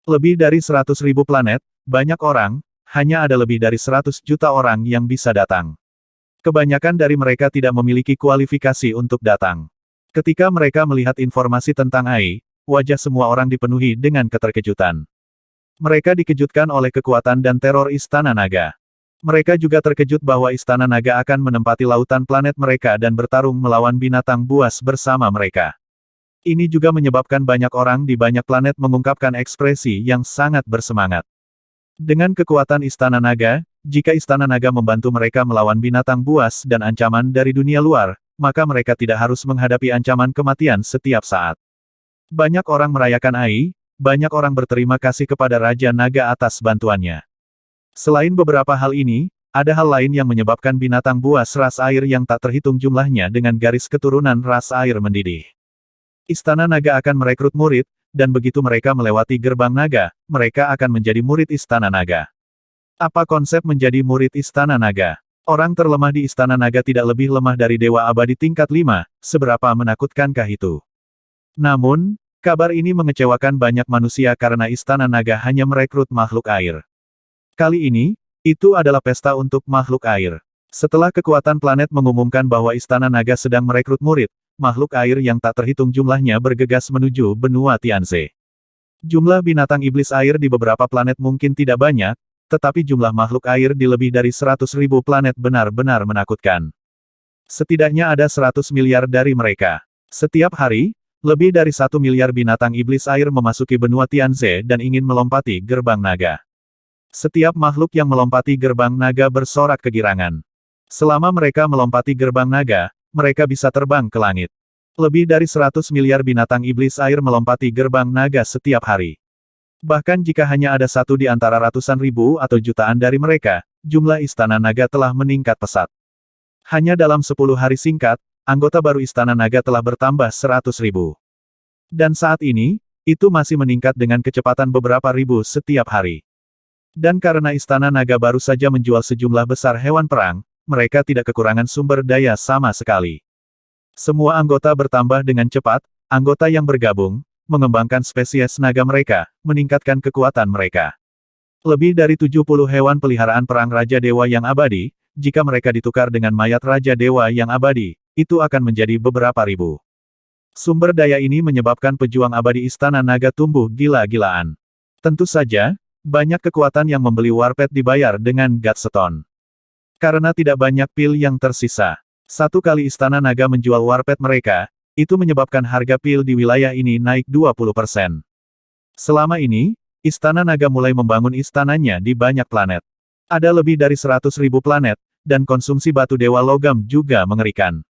Lebih dari 100.000 planet, banyak orang, hanya ada lebih dari 100 juta orang yang bisa datang. Kebanyakan dari mereka tidak memiliki kualifikasi untuk datang. Ketika mereka melihat informasi tentang AI, wajah semua orang dipenuhi dengan keterkejutan. Mereka dikejutkan oleh kekuatan dan teror Istana Naga. Mereka juga terkejut bahwa Istana Naga akan menempati lautan planet mereka dan bertarung melawan binatang buas bersama mereka. Ini juga menyebabkan banyak orang di banyak planet mengungkapkan ekspresi yang sangat bersemangat. Dengan kekuatan Istana Naga, jika Istana Naga membantu mereka melawan binatang buas dan ancaman dari dunia luar, maka mereka tidak harus menghadapi ancaman kematian setiap saat. Banyak orang merayakan AI, banyak orang berterima kasih kepada Raja Naga atas bantuannya. Selain beberapa hal ini, ada hal lain yang menyebabkan binatang buas ras air yang tak terhitung jumlahnya dengan garis keturunan ras air mendidih. Istana Naga akan merekrut murid, dan begitu mereka melewati gerbang naga, mereka akan menjadi murid Istana Naga. Apa konsep menjadi murid Istana Naga? Orang terlemah di Istana Naga tidak lebih lemah dari Dewa Abadi tingkat 5, seberapa menakutkankah itu? Namun, kabar ini mengecewakan banyak manusia karena Istana Naga hanya merekrut makhluk air. Kali ini, itu adalah pesta untuk makhluk air. Setelah kekuatan planet mengumumkan bahwa Istana Naga sedang merekrut murid, makhluk air yang tak terhitung jumlahnya bergegas menuju benua Tianze. Jumlah binatang iblis air di beberapa planet mungkin tidak banyak, tetapi jumlah makhluk air di lebih dari 100.000 planet benar-benar menakutkan. Setidaknya ada 100 miliar dari mereka. Setiap hari, lebih dari 1 miliar binatang iblis air memasuki benua Tianze dan ingin melompati gerbang naga. Setiap makhluk yang melompati gerbang naga bersorak kegirangan. Selama mereka melompati gerbang naga, mereka bisa terbang ke langit. Lebih dari 100 miliar binatang iblis air melompati gerbang naga setiap hari. Bahkan jika hanya ada satu di antara ratusan ribu atau jutaan dari mereka, jumlah Istana Naga telah meningkat pesat. Hanya dalam 10 hari singkat, anggota baru Istana Naga telah bertambah 100.000. Dan saat ini, itu masih meningkat dengan kecepatan beberapa ribu setiap hari. Dan karena Istana Naga baru saja menjual sejumlah besar hewan perang, mereka tidak kekurangan sumber daya sama sekali. Semua anggota bertambah dengan cepat, anggota yang bergabung, mengembangkan spesies naga mereka, meningkatkan kekuatan mereka. Lebih dari 70 hewan peliharaan perang Raja Dewa yang abadi, jika mereka ditukar dengan mayat Raja Dewa yang abadi, itu akan menjadi beberapa ribu. Sumber daya ini menyebabkan pejuang abadi Istana Naga tumbuh gila-gilaan. Tentu saja, banyak kekuatan yang membeli Warped dibayar dengan Godstone. Karena tidak banyak pil yang tersisa. Satu kali Istana Naga menjual Warped mereka, itu menyebabkan harga pil di wilayah ini naik 20%. Selama ini, Istana Naga mulai membangun istananya di banyak planet. Ada lebih dari 100.000 planet, dan konsumsi batu dewa logam juga mengerikan.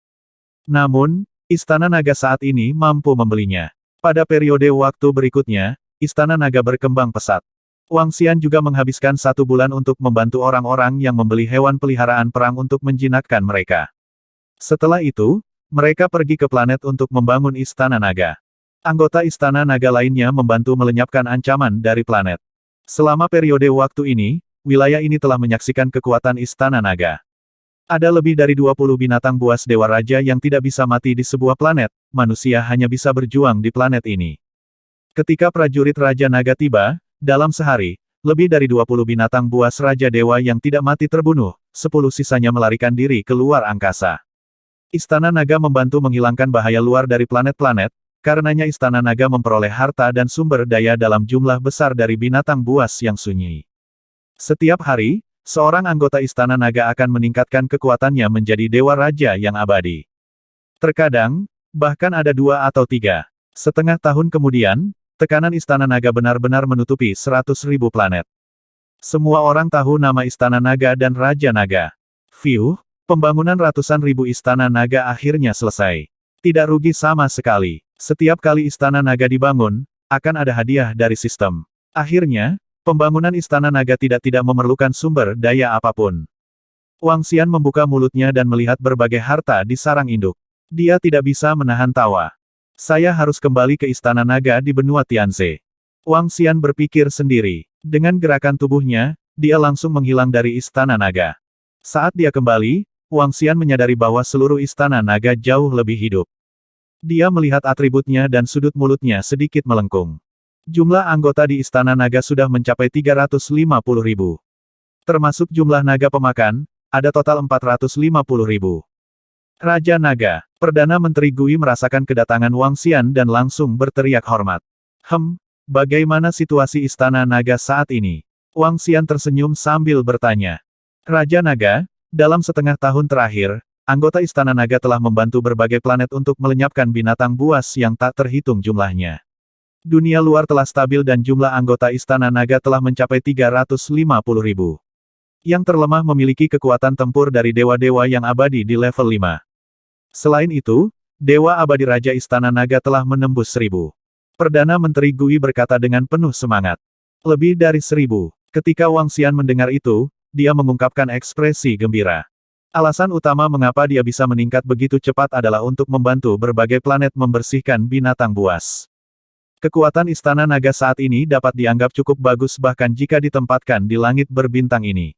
Namun, Istana Naga saat ini mampu membelinya. Pada periode waktu berikutnya, Istana Naga berkembang pesat. Wang Xian juga menghabiskan 1 bulan untuk membantu orang-orang yang membeli hewan peliharaan perang untuk menjinakkan mereka. Setelah itu, mereka pergi ke planet untuk membangun Istana Naga. Anggota Istana Naga lainnya membantu melenyapkan ancaman dari planet. Selama periode waktu ini, wilayah ini telah menyaksikan kekuatan Istana Naga. Ada lebih dari 20 binatang buas Dewa Raja yang tidak bisa mati di sebuah planet, manusia hanya bisa berjuang di planet ini. Ketika prajurit Raja Naga tiba, dalam sehari, lebih dari 20 binatang buas Raja Dewa yang tidak mati terbunuh, 10 sisanya melarikan diri keluar angkasa. Istana Naga membantu menghilangkan bahaya luar dari planet-planet, karenanya Istana Naga memperoleh harta dan sumber daya dalam jumlah besar dari binatang buas yang sunyi. Setiap hari, seorang anggota Istana Naga akan meningkatkan kekuatannya menjadi Dewa Raja yang abadi. Terkadang, bahkan ada 2 atau 3. Setengah tahun kemudian, tekanan Istana Naga benar-benar menutupi 100.000 planet. Semua orang tahu nama Istana Naga dan Raja Naga. Fiuh, Pembangunan ratusan ribu istana naga akhirnya selesai. Tidak rugi sama sekali. Setiap kali istana naga dibangun, akan ada hadiah dari sistem. Akhirnya, pembangunan istana naga tidak memerlukan sumber daya apapun. Wang Xian membuka mulutnya dan melihat berbagai harta di sarang induk. Dia tidak bisa menahan tawa. Saya harus kembali ke istana naga di benua Tianze. Wang Xian berpikir sendiri. Dengan gerakan tubuhnya, dia langsung menghilang dari istana naga. Saat dia kembali, Wang Xian menyadari bahwa seluruh istana naga jauh lebih hidup. Dia melihat atributnya dan sudut mulutnya sedikit melengkung. Jumlah anggota di istana naga sudah mencapai 350.000. Termasuk jumlah naga pemakan, ada total 450.000. Raja Naga, Perdana Menteri Gui merasakan kedatangan Wang Xian dan langsung berteriak hormat. Bagaimana situasi istana naga saat ini? Wang Xian tersenyum sambil bertanya. Raja Naga, dalam setengah tahun terakhir, anggota Istana Naga telah membantu berbagai planet untuk melenyapkan binatang buas yang tak terhitung jumlahnya. Dunia luar telah stabil dan jumlah anggota Istana Naga telah mencapai 350.000. Yang terlemah memiliki kekuatan tempur dari dewa-dewa yang abadi di level 5. Selain itu, Dewa Abadi Raja Istana Naga telah menembus 1.000. Perdana Menteri Gui berkata dengan penuh semangat. Lebih dari 1.000. Ketika Wang Xian mendengar itu, dia mengungkapkan ekspresi gembira. Alasan utama mengapa dia bisa meningkat begitu cepat adalah untuk membantu berbagai planet membersihkan binatang buas. Kekuatan Istana Naga saat ini dapat dianggap cukup bagus bahkan jika ditempatkan di langit berbintang ini.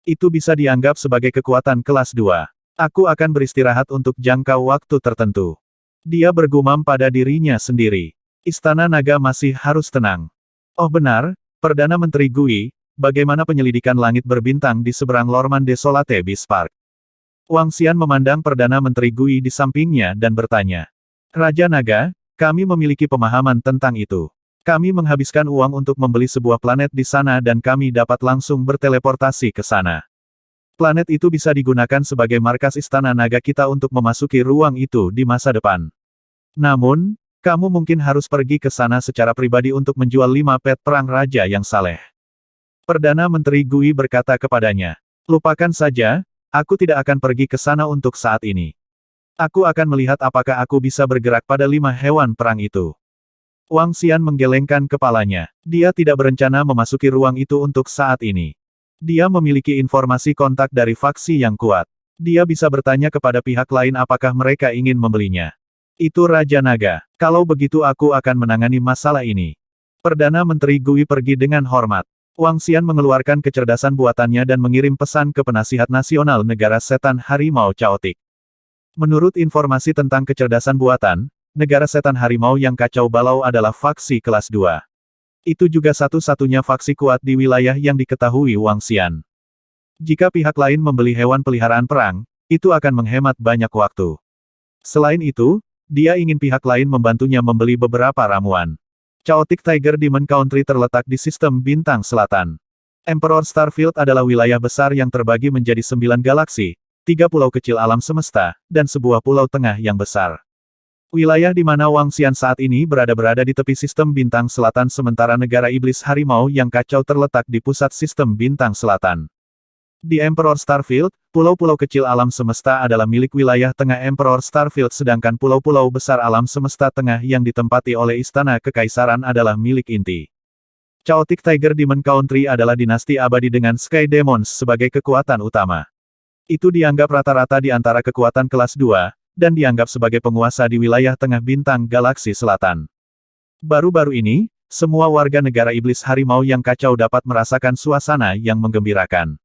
Itu bisa dianggap sebagai kekuatan kelas 2. Aku akan beristirahat untuk jangka waktu tertentu. Dia bergumam pada dirinya sendiri. Istana Naga masih harus tenang. Oh benar, Perdana Menteri Gui, bagaimana penyelidikan langit berbintang di seberang Lorman Desolate Beast Park? Wang Xian memandang Perdana Menteri Gui di sampingnya dan bertanya. Raja Naga, kami memiliki pemahaman tentang itu. Kami menghabiskan uang untuk membeli sebuah planet di sana dan kami dapat langsung berteleportasi ke sana. Planet itu bisa digunakan sebagai markas Istana Naga kita untuk memasuki ruang itu di masa depan. Namun, kamu mungkin harus pergi ke sana secara pribadi untuk menjual 5 pet perang raja yang saleh. Perdana Menteri Gui berkata kepadanya, lupakan saja, aku tidak akan pergi ke sana untuk saat ini. Aku akan melihat apakah aku bisa bergerak pada 5 hewan perang itu. Wang Xian menggelengkan kepalanya. Dia tidak berencana memasuki ruang itu untuk saat ini. Dia memiliki informasi kontak dari faksi yang kuat. Dia bisa bertanya kepada pihak lain apakah mereka ingin membelinya. Itu Raja Naga. Kalau begitu aku akan menangani masalah ini. Perdana Menteri Gui pergi dengan hormat. Wang Xian mengeluarkan kecerdasan buatannya dan mengirim pesan ke penasihat nasional negara setan harimau Chaotic. Menurut informasi tentang kecerdasan buatan, negara setan harimau yang kacau balau adalah faksi kelas 2. Itu juga satu-satunya faksi kuat di wilayah yang diketahui Wang Xian. Jika pihak lain membeli hewan peliharaan perang, itu akan menghemat banyak waktu. Selain itu, dia ingin pihak lain membantunya membeli beberapa ramuan. Chaotic Tiger Demon Country terletak di sistem bintang selatan. Emperor Starfield adalah wilayah besar yang terbagi menjadi 9 galaksi, 3 pulau kecil alam semesta, dan sebuah pulau tengah yang besar. Wilayah di mana Wang Xian saat ini berada di tepi sistem bintang selatan sementara negara iblis harimau yang kacau terletak di pusat sistem bintang selatan. Di Emperor Starfield, pulau-pulau kecil alam semesta adalah milik wilayah tengah Emperor Starfield sedangkan pulau-pulau besar alam semesta tengah yang ditempati oleh Istana Kekaisaran adalah milik inti. Chaotic Tiger Demon Country adalah dinasti abadi dengan Sky Demons sebagai kekuatan utama. Itu dianggap rata-rata di antara kekuatan kelas 2, dan dianggap sebagai penguasa di wilayah tengah bintang galaksi selatan. Baru-baru ini, semua warga negara iblis harimau yang kacau dapat merasakan suasana yang menggembirakan.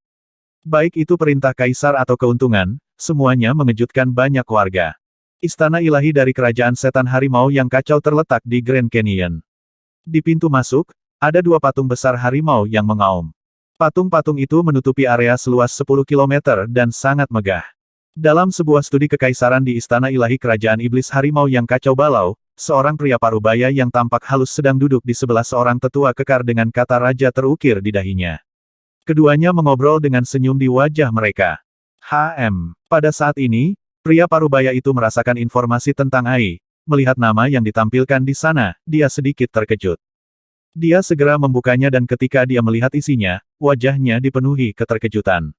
Baik itu perintah kaisar atau keuntungan, semuanya mengejutkan banyak warga. Istana ilahi dari kerajaan setan harimau yang kacau terletak di Grand Canyon. Di pintu masuk, ada 2 patung besar harimau yang mengaum. Patung-patung itu menutupi area seluas 10 km dan sangat megah. Dalam sebuah studi kekaisaran di Istana Ilahi Kerajaan Iblis Harimau yang kacau balau, seorang pria parubaya yang tampak halus sedang duduk di sebelah seorang tetua kekar dengan kata raja terukir di dahinya. Keduanya mengobrol dengan senyum di wajah mereka. Pada saat ini, pria parubaya itu merasakan informasi tentang Ai. Melihat nama yang ditampilkan di sana, dia sedikit terkejut. Dia segera membukanya dan ketika dia melihat isinya, wajahnya dipenuhi keterkejutan.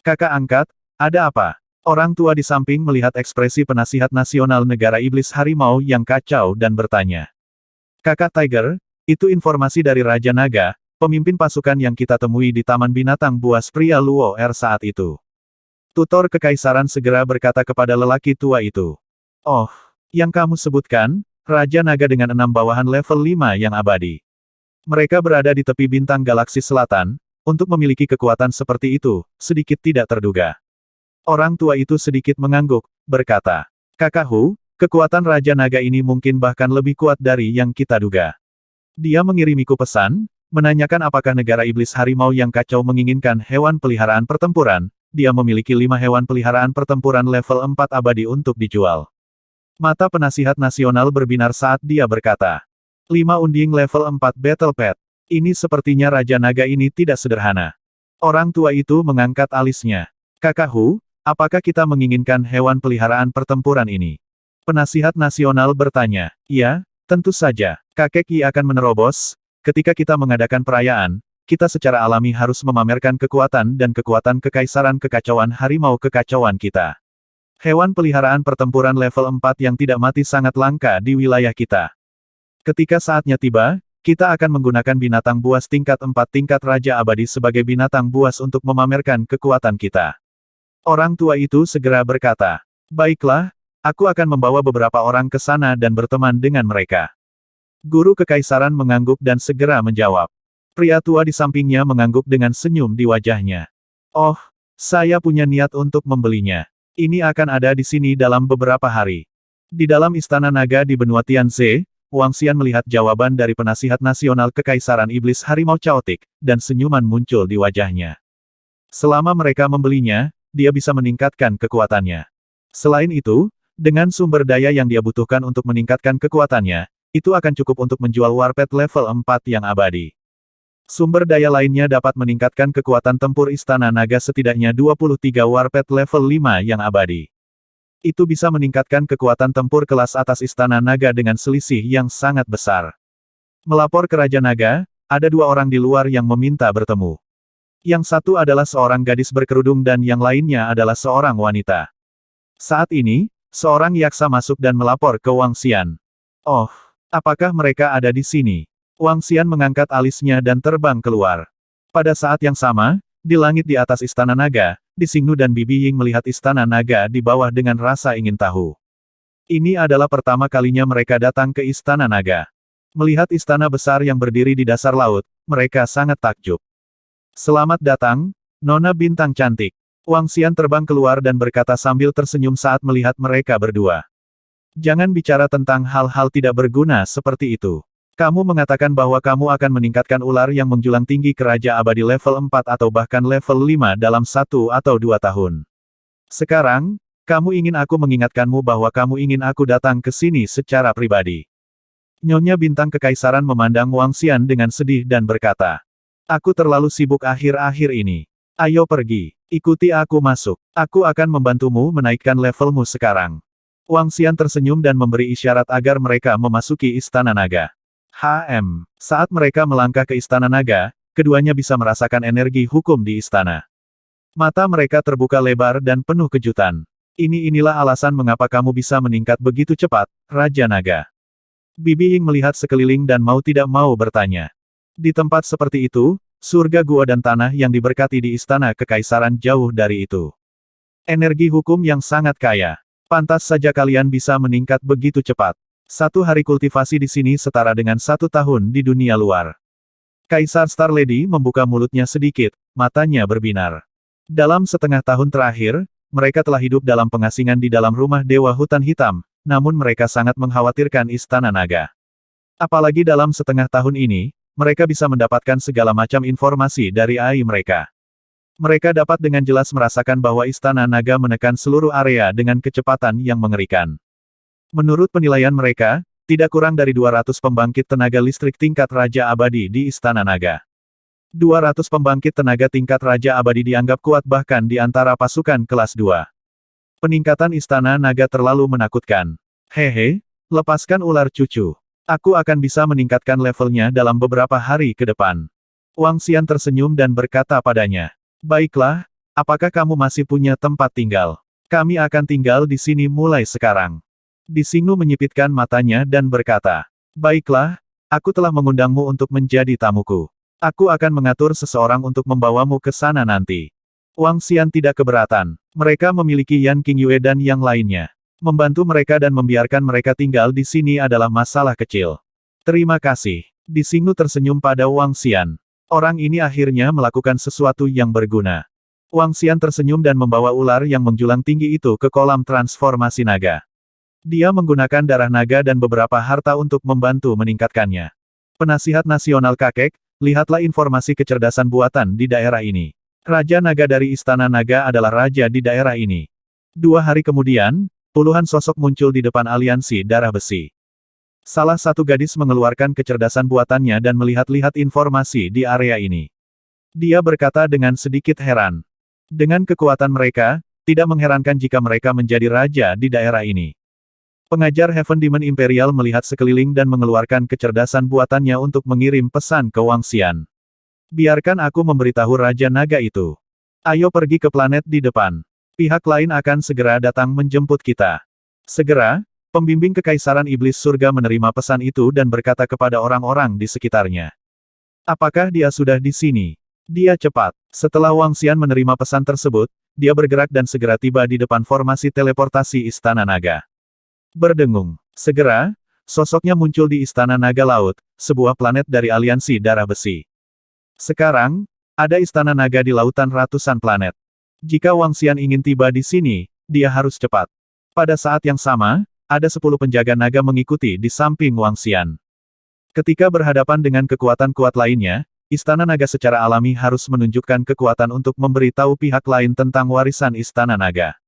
Kakak angkat, Ada apa? Orang tua di samping melihat ekspresi penasihat nasional negara iblis harimau yang kacau dan bertanya. Kakak Tiger, itu informasi dari Raja Naga, pemimpin pasukan yang kita temui di Taman Binatang Buas pria Luo Er saat itu. Tutor Kekaisaran segera berkata kepada lelaki tua itu. Oh, yang kamu sebutkan, Raja Naga dengan 6 bawahan level 5 yang abadi. Mereka berada di tepi bintang galaksi selatan, untuk memiliki kekuatan seperti itu, sedikit tidak terduga. Orang tua itu sedikit mengangguk, berkata, Kakak Hu, kekuatan Raja Naga ini mungkin bahkan lebih kuat dari yang kita duga. Dia mengirimiku pesan, menanyakan apakah negara iblis harimau yang kacau menginginkan hewan peliharaan pertempuran, dia memiliki 5 hewan peliharaan pertempuran level 4 abadi untuk dijual. Mata penasihat nasional berbinar saat dia berkata, 5 unding level 4 Battle Pet. Ini sepertinya Raja Naga ini tidak sederhana. Orang tua itu mengangkat alisnya. Kakak Hu, apakah kita menginginkan hewan peliharaan pertempuran ini? Penasihat nasional bertanya. Ya, tentu saja. Kakek Yi akan menerobos. Ketika kita mengadakan perayaan, kita secara alami harus memamerkan kekuatan dan kekuatan kekaisaran kekacauan harimau kekacauan kita. Hewan peliharaan pertempuran level 4 yang tidak mati sangat langka di wilayah kita. Ketika saatnya tiba, kita akan menggunakan binatang buas tingkat 4 tingkat Raja Abadi sebagai binatang buas untuk memamerkan kekuatan kita. Orang tua itu segera berkata, baiklah, aku akan membawa beberapa orang ke sana dan berteman dengan mereka. Guru Kekaisaran mengangguk dan segera menjawab. Pria tua di sampingnya mengangguk dengan senyum di wajahnya. Oh, saya punya niat untuk membelinya. Ini akan ada di sini dalam beberapa hari. Di dalam Istana Naga di benua Tianze, Wang Xian melihat jawaban dari penasihat nasional Kekaisaran Iblis Harimau Chaotic, dan senyuman muncul di wajahnya. Selama mereka membelinya, dia bisa meningkatkan kekuatannya. Selain itu, dengan sumber daya yang dia butuhkan untuk meningkatkan kekuatannya, itu akan cukup untuk menjual warpet level 4 yang abadi. Sumber daya lainnya dapat meningkatkan kekuatan tempur Istana Naga setidaknya 23 warpet level 5 yang abadi. Itu bisa meningkatkan kekuatan tempur kelas atas Istana Naga dengan selisih yang sangat besar. Melapor ke Raja Naga, ada 2 orang di luar yang meminta bertemu. Yang satu adalah seorang gadis berkerudung dan yang lainnya adalah seorang wanita. Saat ini, seorang yaksa masuk dan melapor ke Wang Xian. Oh, apakah mereka ada di sini? Wang Xian mengangkat alisnya dan terbang keluar. Pada saat yang sama, di langit di atas Istana Naga, Di Xingnu dan Bibi Ying melihat Istana Naga di bawah dengan rasa ingin tahu. Ini adalah pertama kalinya mereka datang ke Istana Naga. Melihat istana besar yang berdiri di dasar laut, mereka sangat takjub. Selamat datang, Nona Bintang Cantik. Wang Xian terbang keluar dan berkata sambil tersenyum saat melihat mereka berdua. Jangan bicara tentang hal-hal tidak berguna seperti itu. Kamu mengatakan bahwa kamu akan meningkatkan ular yang menjulang tinggi ke Raja Abadi level 4 atau bahkan level 5 dalam 1 atau 2 tahun. Sekarang, kamu ingin aku mengingatkanmu bahwa kamu ingin aku datang ke sini secara pribadi. Nyonya Bintang Kekaisaran memandang Wang Xian dengan sedih dan berkata, aku terlalu sibuk akhir-akhir ini. Ayo pergi, ikuti aku masuk. Aku akan membantumu menaikkan levelmu sekarang. Wang Xian tersenyum dan memberi isyarat agar mereka memasuki Istana Naga. Saat mereka melangkah ke Istana Naga, keduanya bisa merasakan energi hukum di istana. Mata mereka terbuka lebar dan penuh kejutan. Inilah alasan mengapa kamu bisa meningkat begitu cepat, Raja Naga. Bibi Ying melihat sekeliling dan mau tidak mau bertanya. Di tempat seperti itu, surga gua dan tanah yang diberkati di Istana Kekaisaran jauh dari itu. Energi hukum yang sangat kaya. Pantas saja kalian bisa meningkat begitu cepat. 1 hari kultivasi di sini setara dengan 1 tahun di dunia luar. Kaisar Star Lady membuka mulutnya sedikit, matanya berbinar. Dalam setengah tahun terakhir, mereka telah hidup dalam pengasingan di dalam rumah Dewa Hutan Hitam, namun mereka sangat mengkhawatirkan Istana Naga. Apalagi dalam setengah tahun ini, mereka bisa mendapatkan segala macam informasi dari AI mereka. Mereka dapat dengan jelas merasakan bahwa Istana Naga menekan seluruh area dengan kecepatan yang mengerikan. Menurut penilaian mereka, tidak kurang dari 200 pembangkit tenaga listrik tingkat Raja Abadi di Istana Naga. 200 pembangkit tenaga tingkat Raja Abadi dianggap kuat bahkan di antara pasukan kelas 2. Peningkatan Istana Naga terlalu menakutkan. Hehe, lepaskan ular cucu. Aku akan bisa meningkatkan levelnya dalam beberapa hari ke depan. Wang Xian tersenyum dan berkata padanya. Baiklah, Apakah kamu masih punya tempat tinggal? Kami akan tinggal di sini mulai sekarang. Disingnu menyipitkan matanya dan berkata, baiklah, aku telah mengundangmu untuk menjadi tamuku. Aku akan mengatur seseorang untuk membawamu ke sana nanti. Wang Xian tidak keberatan. Mereka memiliki Yan Qingyue dan yang lainnya. Membantu mereka dan membiarkan mereka tinggal di sini adalah masalah kecil. Terima kasih. Disingnu tersenyum pada Wang Xian. Orang ini akhirnya melakukan sesuatu yang berguna. Wang Xian tersenyum dan membawa ular yang menjulang tinggi itu ke kolam transformasi naga. Dia menggunakan darah naga dan beberapa harta untuk membantu meningkatkannya. Penasihat Nasional Kakek, lihatlah informasi kecerdasan buatan di daerah ini. Raja Naga dari Istana Naga adalah raja di daerah ini. 2 hari kemudian, puluhan sosok muncul di depan aliansi darah besi. Salah satu gadis mengeluarkan kecerdasan buatannya dan melihat-lihat informasi di area ini. Dia berkata dengan sedikit heran. Dengan kekuatan mereka, tidak mengherankan jika mereka menjadi raja di daerah ini. Pengajar Heaven Demon Imperial melihat sekeliling dan mengeluarkan kecerdasan buatannya untuk mengirim pesan ke Wang Xian. Biarkan aku memberitahu Raja Naga itu. Ayo pergi ke planet di depan. Pihak lain akan segera datang menjemput kita. Segera, pembimbing Kekaisaran Iblis Surga menerima pesan itu dan berkata kepada orang-orang di sekitarnya. Apakah dia sudah di sini? Dia cepat. Setelah Wang Xian menerima pesan tersebut, dia bergerak dan segera tiba di depan formasi teleportasi Istana Naga. Berdengung. Segera, sosoknya muncul di Istana Naga Laut, sebuah planet dari aliansi darah besi. Sekarang, ada Istana Naga di lautan ratusan planet. Jika Wang Xian ingin tiba di sini, dia harus cepat. Pada saat yang sama, ada 10 penjaga naga mengikuti di samping Wang Xian. Ketika berhadapan dengan kekuatan kuat lainnya, Istana Naga secara alami harus menunjukkan kekuatan untuk memberitahu pihak lain tentang warisan Istana Naga.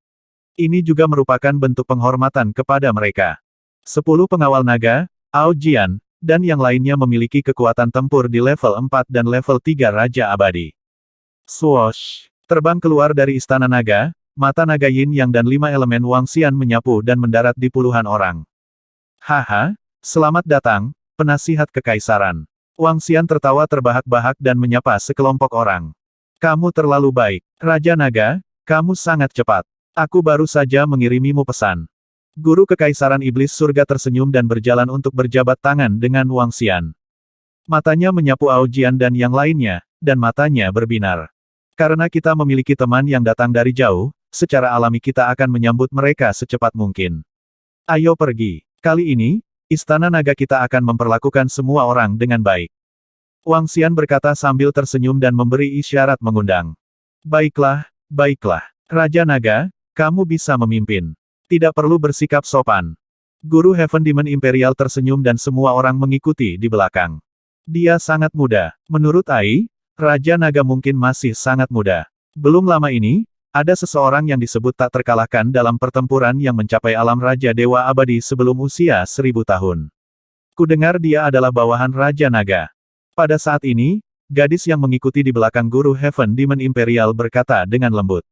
Ini juga merupakan bentuk penghormatan kepada mereka. 10 pengawal naga, Ao Jian, dan yang lainnya memiliki kekuatan tempur di level 4 dan level 3 Raja Abadi. Swoosh! Terbang keluar dari Istana Naga, mata naga Yin Yang dan 5 elemen Wang Xian menyapu dan mendarat di puluhan orang. Haha, selamat datang, penasihat kekaisaran. Wang Xian tertawa terbahak-bahak dan menyapa sekelompok orang. Kamu terlalu baik, Raja Naga, kamu sangat cepat. Aku baru saja mengirimimu pesan. Guru Kekaisaran Iblis Surga tersenyum dan berjalan untuk berjabat tangan dengan Wang Xian. Matanya menyapu Ao Jian dan yang lainnya, dan matanya berbinar. Karena kita memiliki teman yang datang dari jauh, secara alami kita akan menyambut mereka secepat mungkin. Ayo pergi. Kali ini, Istana Naga kita akan memperlakukan semua orang dengan baik. Wang Xian berkata sambil tersenyum dan memberi isyarat mengundang. Baiklah, baiklah. Raja Naga, kamu bisa memimpin. Tidak perlu bersikap sopan. Guru Heaven Demon Imperial tersenyum dan semua orang mengikuti di belakang. Dia sangat muda. Menurut Ai, Raja Naga mungkin masih sangat muda. Belum lama ini, ada seseorang yang disebut tak terkalahkan dalam pertempuran yang mencapai alam Raja Dewa Abadi sebelum usia 1000 tahun. Kudengar dia adalah bawahan Raja Naga. Pada saat ini, gadis yang mengikuti di belakang guru Heaven Demon Imperial berkata dengan lembut.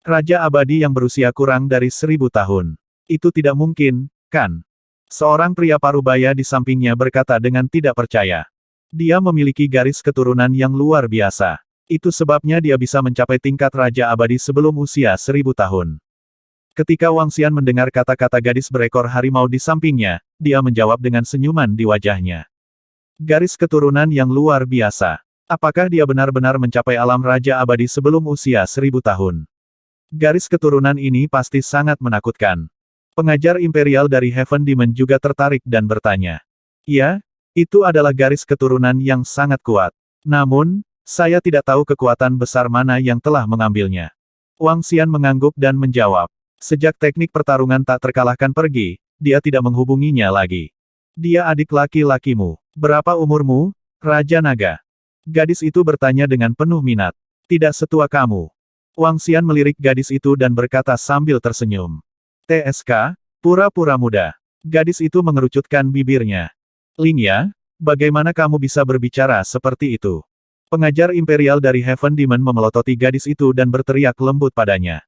Raja Abadi yang berusia kurang dari 1000 tahun. Itu tidak mungkin, kan? Seorang pria parubaya di sampingnya berkata dengan tidak percaya. Dia memiliki garis keturunan yang luar biasa. Itu sebabnya dia bisa mencapai tingkat Raja Abadi sebelum usia 1000 tahun. Ketika Wang Xian mendengar kata-kata gadis berekor harimau di sampingnya, dia menjawab dengan senyuman di wajahnya. Garis keturunan yang luar biasa. Apakah dia benar-benar mencapai alam Raja Abadi sebelum usia 1000 tahun? Garis keturunan ini pasti sangat menakutkan. Pengajar imperial dari Heaven Demon juga tertarik dan bertanya. Ya, itu adalah garis keturunan yang sangat kuat. Namun, saya tidak tahu kekuatan besar mana yang telah mengambilnya. Wang Xian mengangguk dan menjawab. Sejak teknik pertarungan tak terkalahkan pergi, dia tidak menghubunginya lagi. Dia adik laki-lakimu. Berapa umurmu, Raja Naga? Gadis itu bertanya dengan penuh minat. Tidak setua kamu. Wang Xian melirik gadis itu dan berkata sambil tersenyum. TSK, pura-pura muda. Gadis itu mengerucutkan bibirnya. Ling Ya, bagaimana kamu bisa berbicara seperti itu? Pengajar imperial dari Heaven Demon memelototi gadis itu dan berteriak lembut padanya.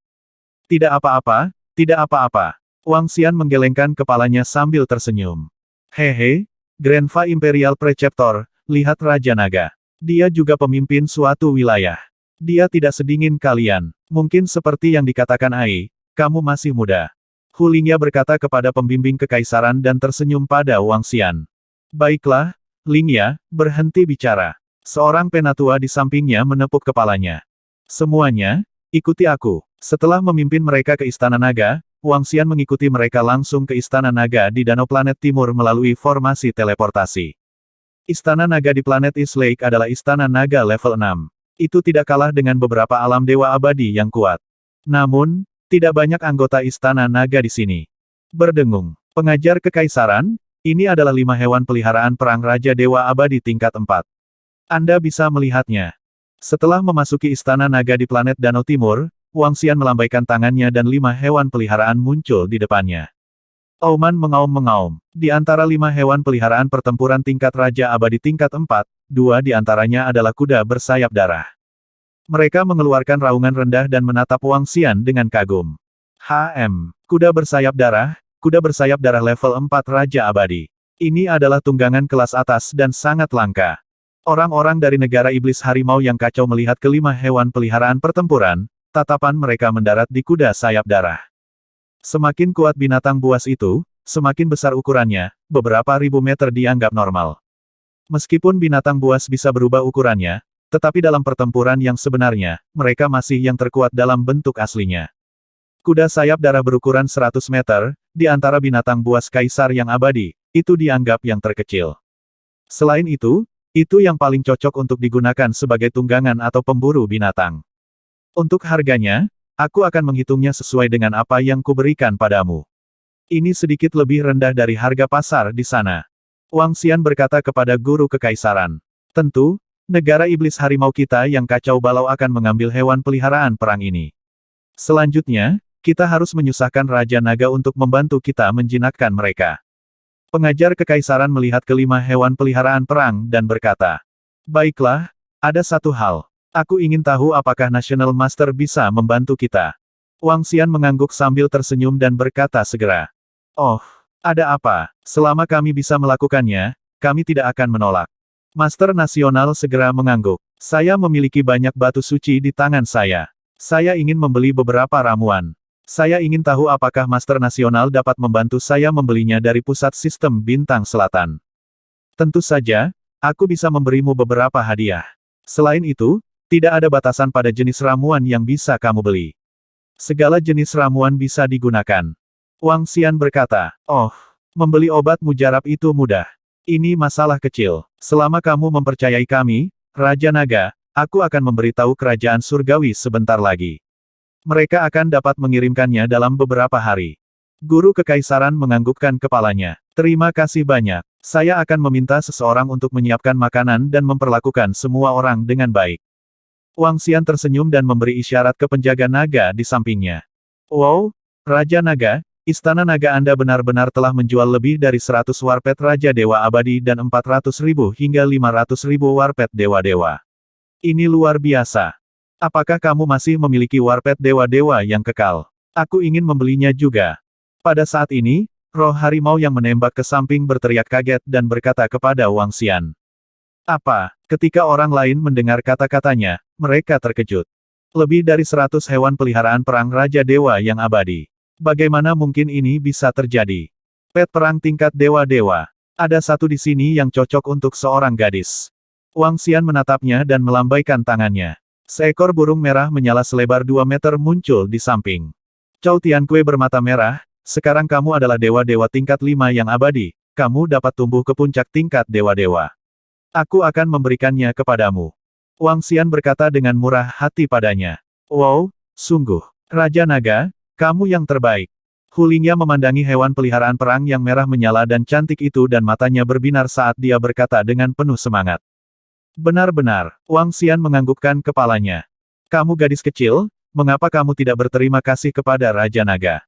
Tidak apa-apa, tidak apa-apa. Wang Xian menggelengkan kepalanya sambil tersenyum. Hehe, Grandpa Imperial Preceptor, lihat Raja Naga. Dia juga pemimpin suatu wilayah. Dia tidak sedingin kalian. Mungkin seperti yang dikatakan Ai, kamu masih muda. Hu Lingya berkata kepada pembimbing kekaisaran dan tersenyum pada Wang Xian. Baiklah, Lingya, berhenti bicara. Seorang penatua di sampingnya menepuk kepalanya. Semuanya, ikuti aku. Setelah memimpin mereka ke Istana Naga, Wang Xian mengikuti mereka langsung ke Istana Naga di Danau Planet Timur melalui formasi teleportasi. Istana Naga di planet East Lake adalah Istana Naga level 6. Itu tidak kalah dengan beberapa alam dewa abadi yang kuat. Namun, tidak banyak anggota Istana Naga di sini. Berdengung. Pengajar kekaisaran, ini adalah 5 hewan peliharaan perang Raja Dewa Abadi tingkat 4. Anda bisa melihatnya. Setelah memasuki Istana Naga di planet Danau Timur, Wang Xian melambaikan tangannya dan 5 hewan peliharaan muncul di depannya. Auman mengaum-mengaum. Di antara 5 hewan peliharaan pertempuran tingkat Raja Abadi tingkat 4, 2 di antaranya adalah kuda bersayap darah. Mereka mengeluarkan raungan rendah dan menatap Wang Xian dengan kagum. Kuda bersayap darah level 4 Raja Abadi. Ini adalah tunggangan kelas atas dan sangat langka. Orang-orang dari negara iblis harimau yang kacau melihat kelima hewan peliharaan pertempuran, tatapan mereka mendarat di kuda sayap darah. Semakin kuat binatang buas itu, semakin besar ukurannya, beberapa ribu meter dianggap normal. Meskipun binatang buas bisa berubah ukurannya, tetapi dalam pertempuran yang sebenarnya, mereka masih yang terkuat dalam bentuk aslinya. Kuda sayap darah berukuran 100 meter, di antara binatang buas kaisar yang abadi, itu dianggap yang terkecil. Selain itu yang paling cocok untuk digunakan sebagai tunggangan atau pemburu binatang. Untuk harganya, aku akan menghitungnya sesuai dengan apa yang kuberikan padamu. Ini sedikit lebih rendah dari harga pasar di sana. Wang Xian berkata kepada guru kekaisaran. Tentu, negara iblis harimau kita yang kacau balau akan mengambil hewan peliharaan perang ini. Selanjutnya, kita harus menyusahkan Raja Naga untuk membantu kita menjinakkan mereka. Pengajar kekaisaran melihat kelima hewan peliharaan perang dan berkata, baiklah, ada satu hal. Aku ingin tahu apakah National Master bisa membantu kita. Wang Xian mengangguk sambil tersenyum dan berkata segera. Oh, ada apa? Selama kami bisa melakukannya, kami tidak akan menolak. Master Nasional segera mengangguk. Saya memiliki banyak batu suci di tangan saya. Saya ingin membeli beberapa ramuan. Saya ingin tahu apakah Master Nasional dapat membantu saya membelinya dari pusat sistem bintang selatan. Tentu saja, aku bisa memberimu beberapa hadiah. Selain itu, tidak ada batasan pada jenis ramuan yang bisa kamu beli. Segala jenis ramuan bisa digunakan. Wang Xian berkata, oh, membeli obat mujarab itu mudah. Ini masalah kecil. Selama kamu mempercayai kami, Raja Naga, aku akan memberitahu kerajaan surgawi sebentar lagi. Mereka akan dapat mengirimkannya dalam beberapa hari. Guru kekaisaran menganggukkan kepalanya. Terima kasih banyak. Saya akan meminta seseorang untuk menyiapkan makanan dan memperlakukan semua orang dengan baik. Wang Xian tersenyum dan memberi isyarat ke penjaga naga di sampingnya. Wow, Raja Naga, Istana Naga Anda benar-benar telah menjual lebih dari 100 warpet Raja Dewa Abadi dan 400.000 hingga 500.000 warpet Dewa-Dewa. Ini luar biasa. Apakah kamu masih memiliki warpet dewa-dewa yang kekal? Aku ingin membelinya juga. Pada saat ini, roh harimau yang menembak ke samping berteriak kaget dan berkata kepada Wang Xian. Apa? Ketika orang lain mendengar kata-katanya, mereka terkejut. Lebih dari 100 hewan peliharaan perang Raja Dewa yang abadi. Bagaimana mungkin ini bisa terjadi? Pet perang tingkat dewa-dewa. Ada satu di sini yang cocok untuk seorang gadis. Wang Xian menatapnya dan melambaikan tangannya. Seekor burung merah menyala selebar 2 meter muncul di samping. Chow Tiankui bermata merah, sekarang kamu adalah dewa-dewa tingkat 5 yang abadi, kamu dapat tumbuh ke puncak tingkat dewa-dewa. Aku akan memberikannya kepadamu. Wang Xian berkata dengan murah hati padanya. Wow, sungguh. Raja Naga, kamu yang terbaik. Hu Lingya memandangi hewan peliharaan perang yang merah menyala dan cantik itu dan matanya berbinar saat dia berkata dengan penuh semangat. Benar-benar, Wang Xian menganggukkan kepalanya. Kamu gadis kecil, mengapa kamu tidak berterima kasih kepada Raja Naga?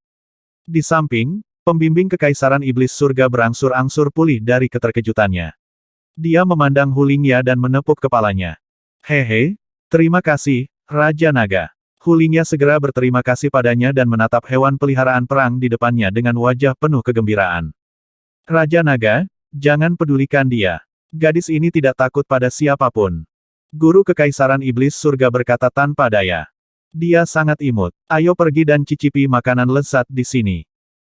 Di samping, pembimbing kekaisaran iblis surga berangsur-angsur pulih dari keterkejutannya. Dia memandang Hu Lingya dan menepuk kepalanya. Hehe, terima kasih, Raja Naga. Hu Lingya segera berterima kasih padanya dan menatap hewan peliharaan perang di depannya dengan wajah penuh kegembiraan. Raja Naga, jangan pedulikan dia. Gadis ini tidak takut pada siapapun. Guru kekaisaran iblis surga berkata tanpa daya. Dia sangat imut. Ayo pergi dan cicipi makanan lezat di sini.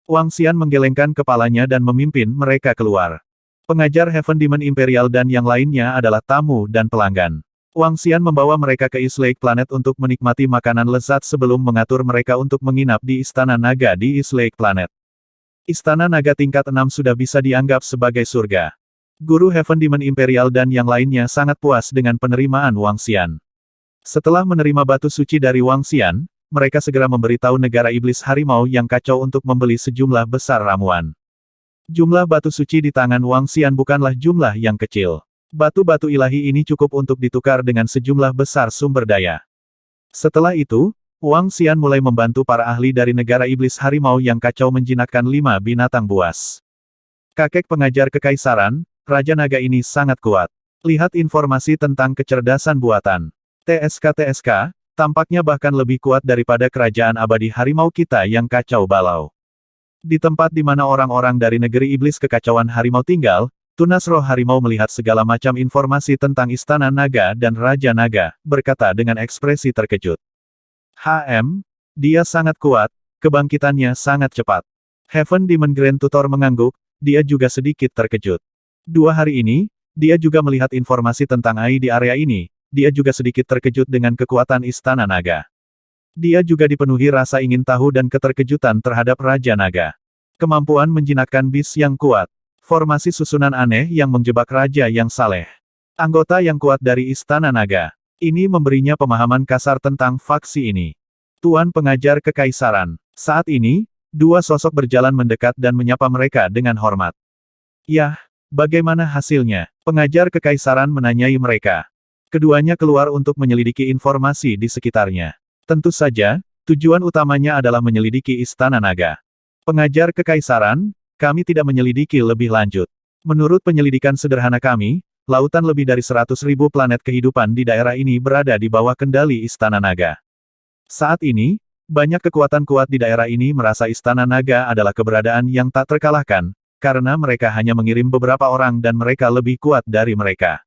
Wang Xian menggelengkan kepalanya dan memimpin mereka keluar. Pengajar Heaven Demon Imperial dan yang lainnya adalah tamu dan pelanggan. Wang Xian membawa mereka ke East Lake Planet untuk menikmati makanan lezat sebelum mengatur mereka untuk menginap di Istana Naga di East Lake Planet. Istana Naga tingkat 6 sudah bisa dianggap sebagai surga. Guru Heaven Demon Imperial dan yang lainnya sangat puas dengan penerimaan Wang Xian. Setelah menerima batu suci dari Wang Xian, mereka segera memberitahu negara iblis harimau yang kacau untuk membeli sejumlah besar ramuan. Jumlah batu suci di tangan Wang Xian bukanlah jumlah yang kecil. Batu-batu ilahi ini cukup untuk ditukar dengan sejumlah besar sumber daya. Setelah itu, Wang Xian mulai membantu para ahli dari negara iblis harimau yang kacau menjinakkan 5 binatang buas. Kakek pengajar kekaisaran, Raja Naga ini sangat kuat. Lihat informasi tentang kecerdasan buatan. TSK-TSK, tampaknya bahkan lebih kuat daripada kerajaan abadi harimau kita yang kacau balau. Di tempat di mana orang-orang dari negeri iblis kekacauan harimau tinggal, tunas roh harimau melihat segala macam informasi tentang Istana Naga dan Raja Naga, berkata dengan ekspresi terkejut. Dia sangat kuat, kebangkitannya sangat cepat. Heaven Demon Grand Tutor mengangguk, dia juga sedikit terkejut. 2 hari ini, dia juga melihat informasi tentang AI di area ini. Dia juga sedikit terkejut dengan kekuatan Istana Naga. Dia juga dipenuhi rasa ingin tahu dan keterkejutan terhadap Raja Naga. Kemampuan menjinakkan bis yang kuat. Formasi susunan aneh yang menjebak Raja yang saleh. Anggota yang kuat dari Istana Naga. Ini memberinya pemahaman kasar tentang faksi ini. Tuan Pengajar Kekaisaran. Saat ini, 2 sosok berjalan mendekat dan menyapa mereka dengan hormat. Yah, bagaimana hasilnya? Pengajar Kekaisaran menanyai mereka. Keduanya keluar untuk menyelidiki informasi di sekitarnya. Tentu saja, tujuan utamanya adalah menyelidiki Istana Naga. Pengajar Kekaisaran, kami tidak menyelidiki lebih lanjut. Menurut penyelidikan sederhana kami, lautan lebih dari 100.000 planet kehidupan di daerah ini berada di bawah kendali Istana Naga. Saat ini, banyak kekuatan kuat di daerah ini merasa Istana Naga adalah keberadaan yang tak terkalahkan, karena mereka hanya mengirim beberapa orang dan mereka lebih kuat dari mereka.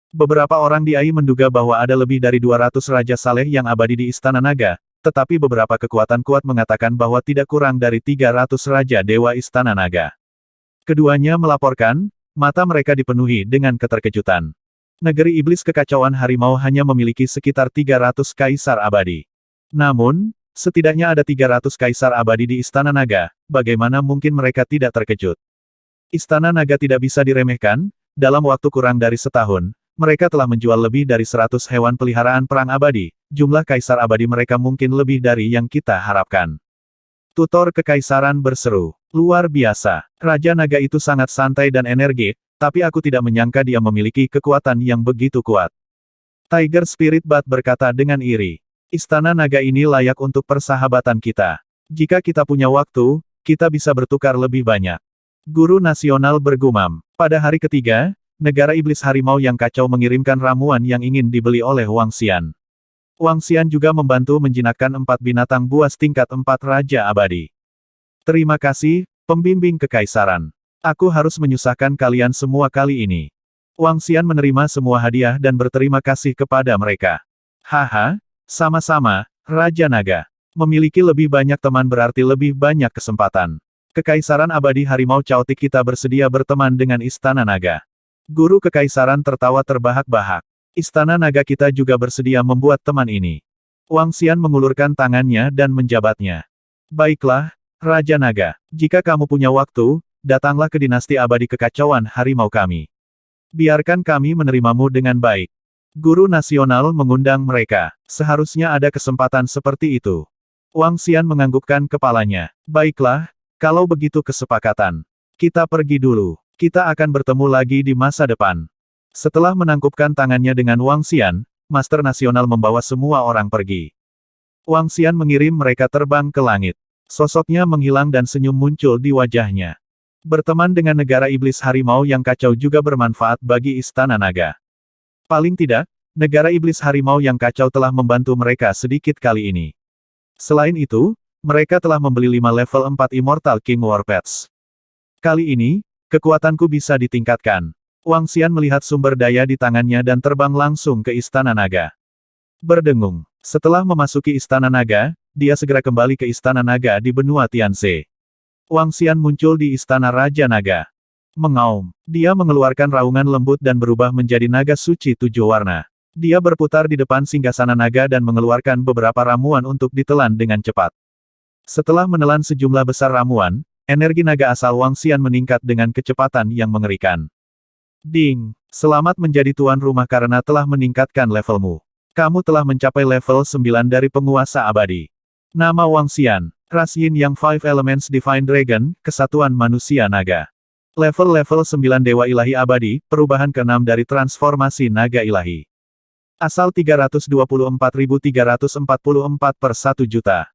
Beberapa orang di AI menduga bahwa ada lebih dari 200 Raja Saleh yang abadi di Istana Naga, tetapi beberapa kekuatan kuat mengatakan bahwa tidak kurang dari 300 Raja Dewa Istana Naga. Keduanya melaporkan, mata mereka dipenuhi dengan keterkejutan. Negeri iblis kekacauan harimau hanya memiliki sekitar 300 kaisar abadi. Namun, setidaknya ada 300 kaisar abadi di Istana Naga, bagaimana mungkin mereka tidak terkejut? Istana Naga tidak bisa diremehkan, dalam waktu kurang dari setahun, mereka telah menjual lebih dari 100 hewan peliharaan perang abadi, jumlah kaisar abadi mereka mungkin lebih dari yang kita harapkan. Tutor Kekaisaran berseru, luar biasa, Raja Naga itu sangat santai dan energik, tapi aku tidak menyangka dia memiliki kekuatan yang begitu kuat. Tiger Spirit Bat berkata dengan iri, Istana Naga ini layak untuk persahabatan kita. Jika kita punya waktu, kita bisa bertukar lebih banyak. Guru Nasional bergumam, pada hari ketiga, negara iblis harimau yang kacau mengirimkan ramuan yang ingin dibeli oleh Wang Xian. Wang Xian juga membantu menjinakkan 4 binatang buas tingkat 4 Raja Abadi. Terima kasih, pembimbing kekaisaran. Aku harus menyusahkan kalian semua kali ini. Wang Xian menerima semua hadiah dan berterima kasih kepada mereka. Haha, sama-sama, Raja Naga. Memiliki lebih banyak teman berarti lebih banyak kesempatan. Kekaisaran abadi harimau caotik kita bersedia berteman dengan Istana Naga. Guru Kekaisaran tertawa terbahak-bahak. Istana Naga kita juga bersedia membuat teman ini. Wang Xian mengulurkan tangannya dan menjabatnya. Baiklah, Raja Naga. Jika kamu punya waktu, datanglah ke dinasti abadi kekacauan harimau kami. Biarkan kami menerimamu dengan baik. Guru Nasional mengundang mereka. Seharusnya ada kesempatan seperti itu. Wang Xian menganggukkan kepalanya. Baiklah, kalau begitu kesepakatan. Kita pergi dulu. Kita akan bertemu lagi di masa depan. Setelah menangkupkan tangannya dengan Wang Xian, Master Nasional membawa semua orang pergi. Wang Xian mengirim mereka terbang ke langit. Sosoknya menghilang dan senyum muncul di wajahnya. Berteman dengan negara iblis harimau yang kacau juga bermanfaat bagi Istana Naga. Paling tidak, negara iblis harimau yang kacau telah membantu mereka sedikit kali ini. Selain itu, mereka telah membeli 5 level 4 Immortal King War Pets. Kali ini, kekuatanku bisa ditingkatkan. Wang Xian melihat sumber daya di tangannya dan terbang langsung ke Istana Naga. Berdengung. Setelah memasuki Istana Naga, dia segera kembali ke Istana Naga di benua Tianze. Wang Xian muncul di Istana Raja Naga. Mengaum. Dia mengeluarkan raungan lembut dan berubah menjadi naga suci 7 warna. Dia berputar di depan singgasana naga dan mengeluarkan beberapa ramuan untuk ditelan dengan cepat. Setelah menelan sejumlah besar ramuan, energi naga asal Wang Xian meningkat dengan kecepatan yang mengerikan. Ding! Selamat menjadi tuan rumah karena telah meningkatkan levelmu. Kamu telah mencapai level 9 dari penguasa abadi. Nama Wang Xian, ras Yin Yang Five Elements Divine Dragon, Kesatuan Manusia Naga. Level 9 Dewa Ilahi Abadi, perubahan ke-6 dari transformasi naga ilahi. Asal 324.344 per 1 juta.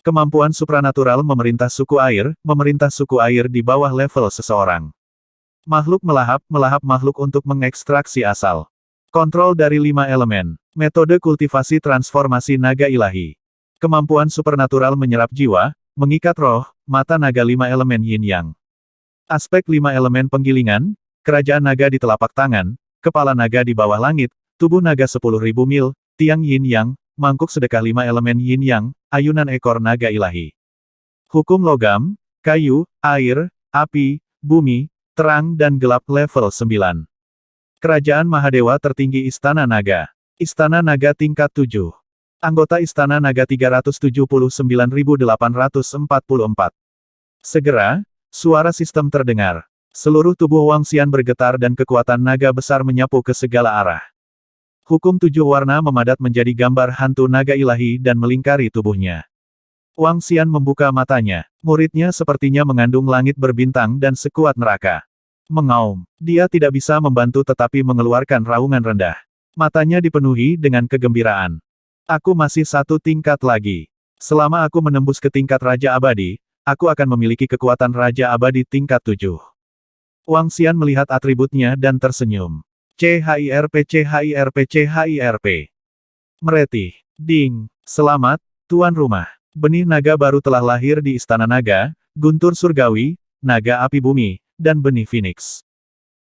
Kemampuan supranatural memerintah suku air di bawah level seseorang. Makhluk melahap makhluk untuk mengekstraksi asal. Kontrol dari 5 elemen. Metode kultivasi transformasi naga ilahi. Kemampuan supernatural menyerap jiwa, mengikat roh, mata naga 5 elemen yin yang. Aspek 5 elemen penggilingan, kerajaan naga di telapak tangan, kepala naga di bawah langit, tubuh naga 10.000 mil, tiang yin yang, mangkuk sedekah 5 elemen yin yang, ayunan ekor naga ilahi. Hukum logam, kayu, air, api, bumi, terang dan gelap level 9. Kerajaan Mahadewa tertinggi Istana Naga. Istana Naga tingkat 7. Anggota Istana Naga 379.844. Segera, suara sistem terdengar. Seluruh tubuh Wang Xian bergetar dan kekuatan naga besar menyapu ke segala arah. Hukum 7 warna memadat menjadi gambar hantu naga ilahi dan melingkari tubuhnya. Wang Xian membuka matanya. Muridnya sepertinya mengandung langit berbintang dan sekuat neraka. Mengaum. Dia tidak bisa membantu tetapi mengeluarkan raungan rendah. Matanya dipenuhi dengan kegembiraan. Aku masih 1 tingkat lagi. Selama aku menembus ke tingkat Raja Abadi, aku akan memiliki kekuatan Raja Abadi tingkat 7. Wang Xian melihat atributnya dan tersenyum. CHIRP. Meretih. Ding. Selamat, Tuan Rumah. Benih naga baru telah lahir di Istana Naga, guntur surgawi, naga api bumi, dan benih Phoenix.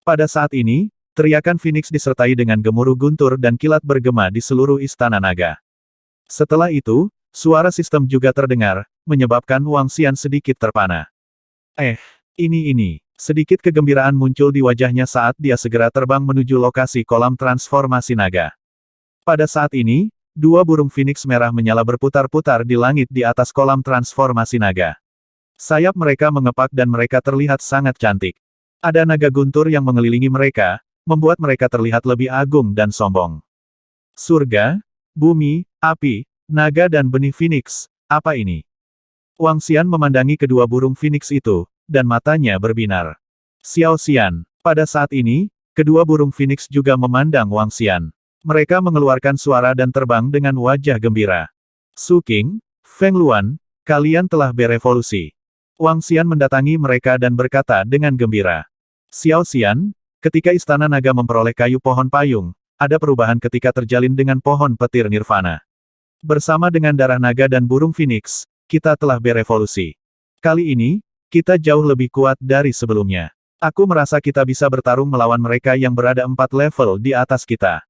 Pada saat ini, teriakan Phoenix disertai dengan gemuruh guntur dan kilat bergema di seluruh Istana Naga. Setelah itu, suara sistem juga terdengar, menyebabkan Wang Xian sedikit terpana. Ini. Sedikit kegembiraan muncul di wajahnya saat dia segera terbang menuju lokasi kolam transformasi naga. Pada saat ini, 2 burung Phoenix merah menyala berputar-putar di langit di atas kolam transformasi naga. Sayap mereka mengepak dan mereka terlihat sangat cantik. Ada naga guntur yang mengelilingi mereka, membuat mereka terlihat lebih agung dan sombong. Surga, bumi, api, naga dan benih Phoenix, apa ini? Wang Xian memandangi kedua burung Phoenix itu, dan matanya berbinar. Xiao Xian. Pada saat ini, kedua burung Phoenix juga memandang Wang Xian. Mereka mengeluarkan suara dan terbang dengan wajah gembira. Su Qing, Feng Luan, kalian telah berevolusi. Wang Xian mendatangi mereka dan berkata dengan gembira. Xiao Xian, ketika Istana Naga memperoleh kayu pohon payung, ada perubahan ketika terjalin dengan pohon petir nirvana. Bersama dengan darah naga dan burung Phoenix, kita telah berevolusi. Kali ini, kita jauh lebih kuat dari sebelumnya. Aku merasa kita bisa bertarung melawan mereka yang berada 4 level di atas kita.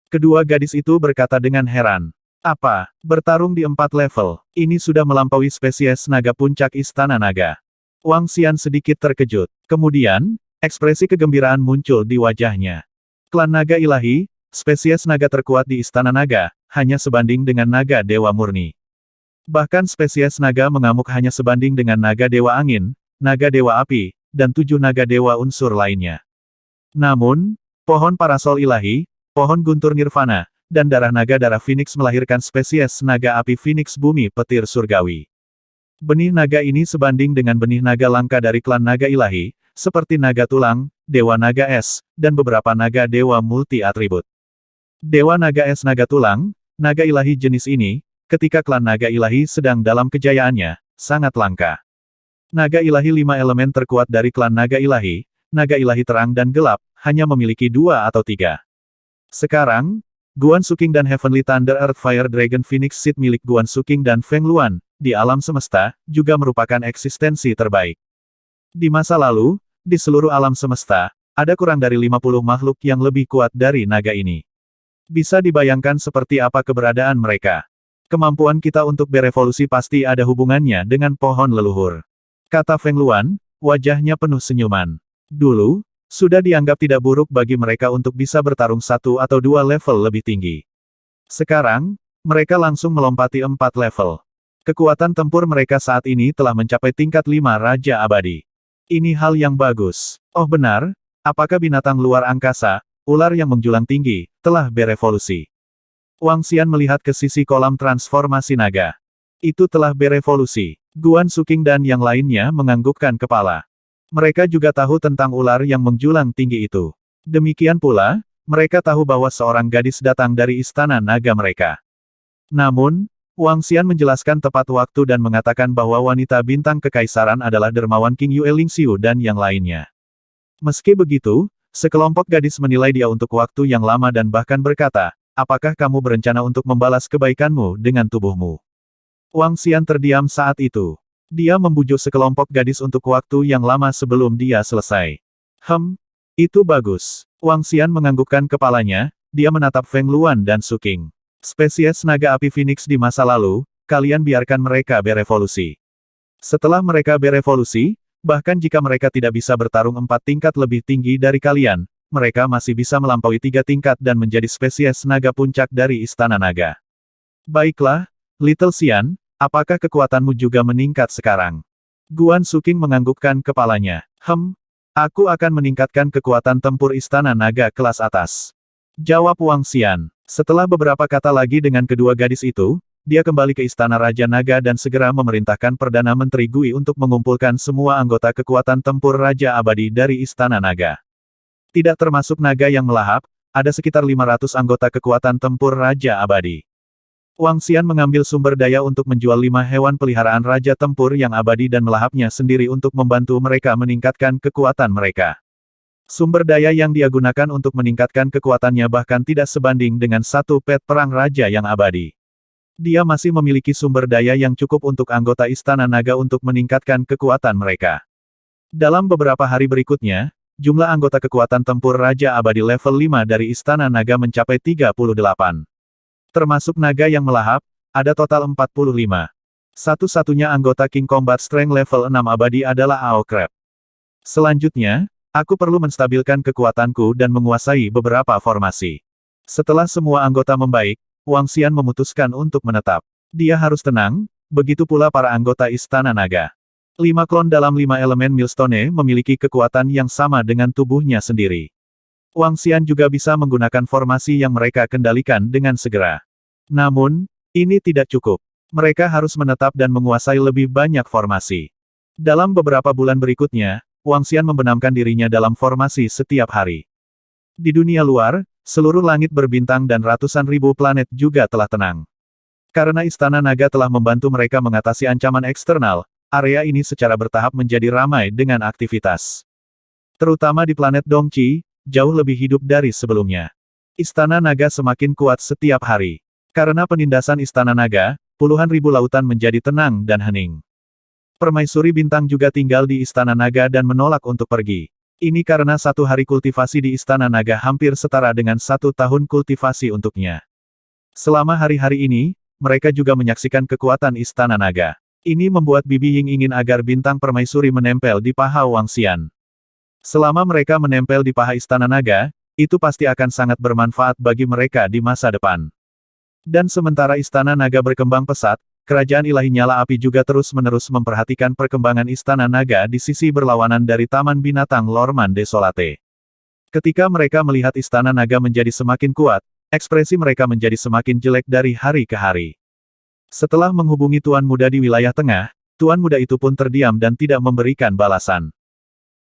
Kedua gadis itu berkata dengan heran. Apa? Bertarung di 4 level, ini sudah melampaui spesies naga puncak Istana Naga. Wang Xian sedikit terkejut. Kemudian, ekspresi kegembiraan muncul di wajahnya. Klan Naga Ilahi, spesies naga terkuat di Istana Naga, hanya sebanding dengan naga dewa murni. Bahkan spesies naga mengamuk hanya sebanding dengan naga dewa angin, naga dewa api, dan 7 naga dewa unsur lainnya. Namun, pohon parasol ilahi, pohon guntur nirvana, dan darah naga darah Phoenix melahirkan spesies naga api Phoenix bumi petir surgawi. Benih naga ini sebanding dengan benih naga langka dari klan naga ilahi, seperti naga tulang, dewa naga es, dan beberapa naga dewa multi-atribut. Dewa naga es naga tulang, naga ilahi jenis ini, ketika klan naga ilahi sedang dalam kejayaannya, sangat langka. Naga ilahi 5 elemen terkuat dari klan naga ilahi terang dan gelap, hanya memiliki 2 atau 3. Sekarang, Guan Suking dan Heavenly Thunder Earth Fire Dragon Phoenix Seed milik Guan Suking dan Feng Luan, di alam semesta, juga merupakan eksistensi terbaik. Di masa lalu, di seluruh alam semesta, ada kurang dari 50 makhluk yang lebih kuat dari naga ini. Bisa dibayangkan seperti apa keberadaan mereka. Kemampuan kita untuk berevolusi pasti ada hubungannya dengan pohon leluhur. Kata Feng Luan, wajahnya penuh senyuman. Dulu, sudah dianggap tidak buruk bagi mereka untuk bisa bertarung satu atau dua level lebih tinggi. Sekarang, mereka langsung melompati 4 level. Kekuatan tempur mereka saat ini telah mencapai tingkat 5 Raja Abadi. Ini hal yang bagus. Oh benar, apakah binatang luar angkasa, ular yang menjulang tinggi, telah berevolusi? Wang Xian melihat ke sisi kolam transformasi naga. Itu telah berevolusi. Guan Suking dan yang lainnya menganggukkan kepala. Mereka juga tahu tentang ular yang menjulang tinggi itu. Demikian pula, mereka tahu bahwa seorang gadis datang dari istana naga mereka. Namun, Wang Xian menjelaskan tepat waktu dan mengatakan bahwa wanita bintang kekaisaran adalah dermawan King Yue Lingxiu dan yang lainnya. Meski begitu, sekelompok gadis menilai dia untuk waktu yang lama dan bahkan berkata, apakah kamu berencana untuk membalas kebaikanmu dengan tubuhmu? Wang Xian terdiam saat itu. Dia membujuk sekelompok gadis untuk waktu yang lama sebelum dia selesai. Itu bagus. Wang Xian menganggukkan kepalanya, dia menatap Feng Luan dan Suking. Spesies naga api Phoenix di masa lalu, kalian biarkan mereka berevolusi. Setelah mereka berevolusi, bahkan jika mereka tidak bisa bertarung 4 tingkat lebih tinggi dari kalian, mereka masih bisa melampaui 3 tingkat dan menjadi spesies naga puncak dari Istana Naga. Baiklah, Little Xian, apakah kekuatanmu juga meningkat sekarang? Guan Suking menganggukkan kepalanya. Aku akan meningkatkan kekuatan tempur Istana Naga kelas atas. Jawab Wang Xian. Setelah beberapa kata lagi dengan kedua gadis itu, dia kembali ke Istana Raja Naga dan segera memerintahkan Perdana Menteri Gui untuk mengumpulkan semua anggota kekuatan tempur Raja Abadi dari Istana Naga. Tidak termasuk naga yang melahap, ada sekitar 500 anggota kekuatan tempur Raja Abadi. Wang Xian mengambil sumber daya untuk menjual 5 hewan peliharaan Raja Tempur yang abadi dan melahapnya sendiri untuk membantu mereka meningkatkan kekuatan mereka. Sumber daya yang dia gunakan untuk meningkatkan kekuatannya bahkan tidak sebanding dengan satu pet perang raja yang abadi. Dia masih memiliki sumber daya yang cukup untuk anggota Istana Naga untuk meningkatkan kekuatan mereka. Dalam beberapa hari berikutnya, jumlah anggota kekuatan tempur Raja Abadi level 5 dari Istana Naga mencapai 38. Termasuk naga yang melahap, ada total 45. Satu-satunya anggota King Combat Strength level 6 abadi adalah Ao Crab. Selanjutnya, aku perlu menstabilkan kekuatanku dan menguasai beberapa formasi. Setelah semua anggota membaik, Wang Xian memutuskan untuk menetap. Dia harus tenang, begitu pula para anggota Istana Naga. 5 klon dalam 5 elemen Millstone memiliki kekuatan yang sama dengan tubuhnya sendiri. Wang Xian juga bisa menggunakan formasi yang mereka kendalikan dengan segera. Namun, ini tidak cukup. Mereka harus menetap dan menguasai lebih banyak formasi. Dalam beberapa bulan berikutnya, Wang Xian membenamkan dirinya dalam formasi setiap hari. Di dunia luar, seluruh langit berbintang dan ratusan ribu planet juga telah tenang. Karena Istana Naga telah membantu mereka mengatasi ancaman eksternal, area ini secara bertahap menjadi ramai dengan aktivitas. Terutama di planet Dongqi, jauh lebih hidup dari sebelumnya. Istana Naga semakin kuat setiap hari. Karena penindasan Istana Naga, puluhan ribu lautan menjadi tenang dan hening. Permaisuri Bintang juga tinggal di Istana Naga dan menolak untuk pergi. Ini karena 1 hari kultivasi di Istana Naga hampir setara dengan 1 tahun kultivasi untuknya. Selama hari-hari ini, mereka juga menyaksikan kekuatan Istana Naga. Ini membuat Bibi Ying ingin agar bintang permaisuri menempel di paha Wang Xian. Selama mereka menempel di paha Istana Naga, itu pasti akan sangat bermanfaat bagi mereka di masa depan. Dan sementara Istana Naga berkembang pesat, Kerajaan Ilahi Nyala Api juga terus-menerus memperhatikan perkembangan Istana Naga di sisi berlawanan dari Taman Binatang Lorman Desolate. Ketika mereka melihat Istana Naga menjadi semakin kuat, ekspresi mereka menjadi semakin jelek dari hari ke hari. Setelah menghubungi Tuan Muda di wilayah tengah, Tuan Muda itu pun terdiam dan tidak memberikan balasan.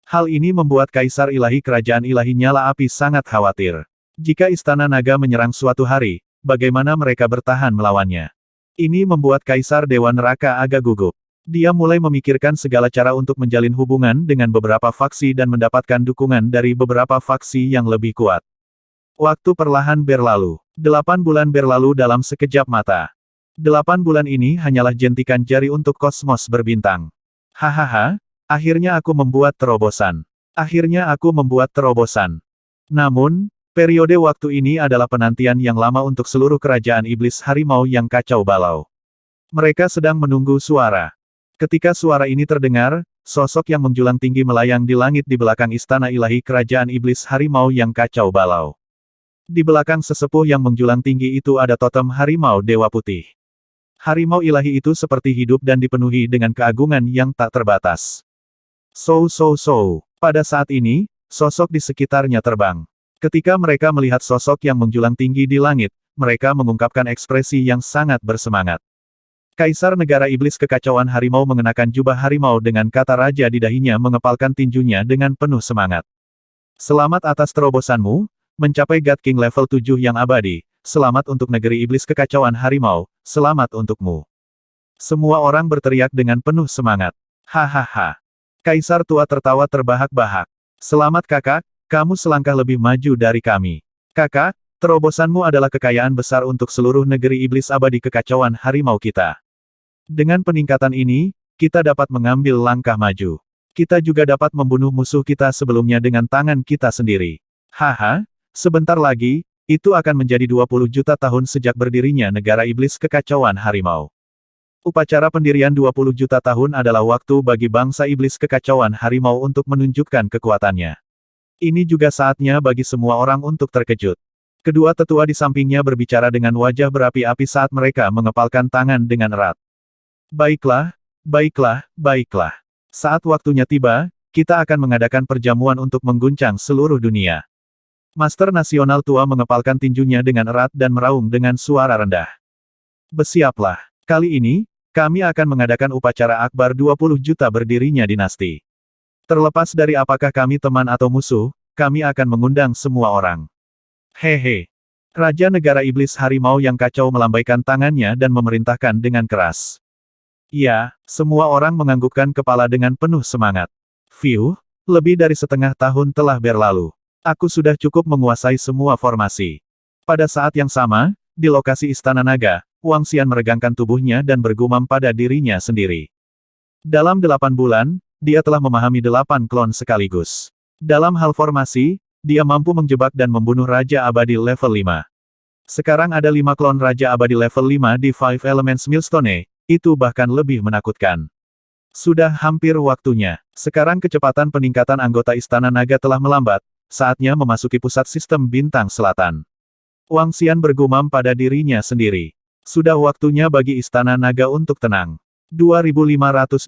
Hal ini membuat Kaisar Ilahi Kerajaan Ilahi Nyala Api sangat khawatir. Jika Istana Naga menyerang suatu hari, bagaimana mereka bertahan melawannya? Ini membuat Kaisar Dewa Neraka agak gugup. Dia mulai memikirkan segala cara untuk menjalin hubungan dengan beberapa faksi dan mendapatkan dukungan dari beberapa faksi yang lebih kuat. Waktu perlahan berlalu. 8 bulan berlalu dalam sekejap mata. 8 bulan ini hanyalah jentikan jari untuk kosmos berbintang. Hahaha, akhirnya aku membuat terobosan. Namun, Periode waktu ini adalah penantian yang lama untuk seluruh kerajaan iblis harimau yang kacau balau. Mereka sedang menunggu suara. Ketika suara ini terdengar, sosok yang menjulang tinggi melayang di langit di belakang istana ilahi kerajaan iblis harimau yang kacau balau. Di belakang sesepuh yang menjulang tinggi itu ada totem harimau dewa putih. Harimau ilahi itu seperti hidup dan dipenuhi dengan keagungan yang tak terbatas. Pada saat ini, sosok di sekitarnya terbang. Ketika mereka melihat sosok yang menjulang tinggi di langit, mereka mengungkapkan ekspresi yang sangat bersemangat. Kaisar Negara Iblis Kekacauan Harimau mengenakan jubah harimau dengan kata raja di dahinya mengepalkan tinjunya dengan penuh semangat. Selamat atas terobosanmu, mencapai God King level 7 yang abadi, selamat untuk negeri Iblis Kekacauan Harimau, selamat untukmu. Semua orang berteriak dengan penuh semangat. Hahaha. Kaisar tua tertawa terbahak-bahak. Selamat kakak. Kamu selangkah lebih maju dari kami. Kakak, terobosanmu adalah kekayaan besar untuk seluruh negeri iblis abadi kekacauan harimau kita. Dengan peningkatan ini, kita dapat mengambil langkah maju. Kita juga dapat membunuh musuh kita sebelumnya dengan tangan kita sendiri. Haha, sebentar lagi, itu akan menjadi 20 juta tahun sejak berdirinya negara iblis kekacauan harimau. Upacara pendirian 20 juta tahun adalah waktu bagi bangsa iblis kekacauan harimau untuk menunjukkan kekuatannya. Ini juga saatnya bagi semua orang untuk terkejut. Kedua tetua di sampingnya berbicara dengan wajah berapi-api saat mereka mengepalkan tangan dengan erat. Baiklah, baiklah, baiklah. Saat waktunya tiba, kita akan mengadakan perjamuan untuk mengguncang seluruh dunia. Master Nasional tua mengepalkan tinjunya dengan erat dan meraung dengan suara rendah. Bersiaplah. Kali ini, kami akan mengadakan upacara akbar 20 juta berdirinya dinasti. Terlepas dari apakah kami teman atau musuh, kami akan mengundang semua orang. Hehe. Raja Negara Iblis Harimau yang kacau melambaikan tangannya dan memerintahkan dengan keras. Ya, semua orang menganggukkan kepala dengan penuh semangat. Fiuh, lebih dari setengah tahun telah berlalu. Aku sudah cukup menguasai semua formasi. Pada saat yang sama, di lokasi Istana Naga, Wang Xian meregangkan tubuhnya dan bergumam pada dirinya sendiri. Dalam 8 bulan, dia telah memahami 8 klon sekaligus. Dalam hal formasi, dia mampu menjebak dan membunuh Raja Abadi level 5. Sekarang ada 5 klon Raja Abadi level 5 di Five Elements Millstone, itu bahkan lebih menakutkan. Sudah hampir waktunya. Sekarang kecepatan peningkatan anggota Istana Naga telah melambat, saatnya memasuki pusat sistem bintang selatan. Wang Xian bergumam pada dirinya sendiri. Sudah waktunya bagi Istana Naga untuk tenang. 2520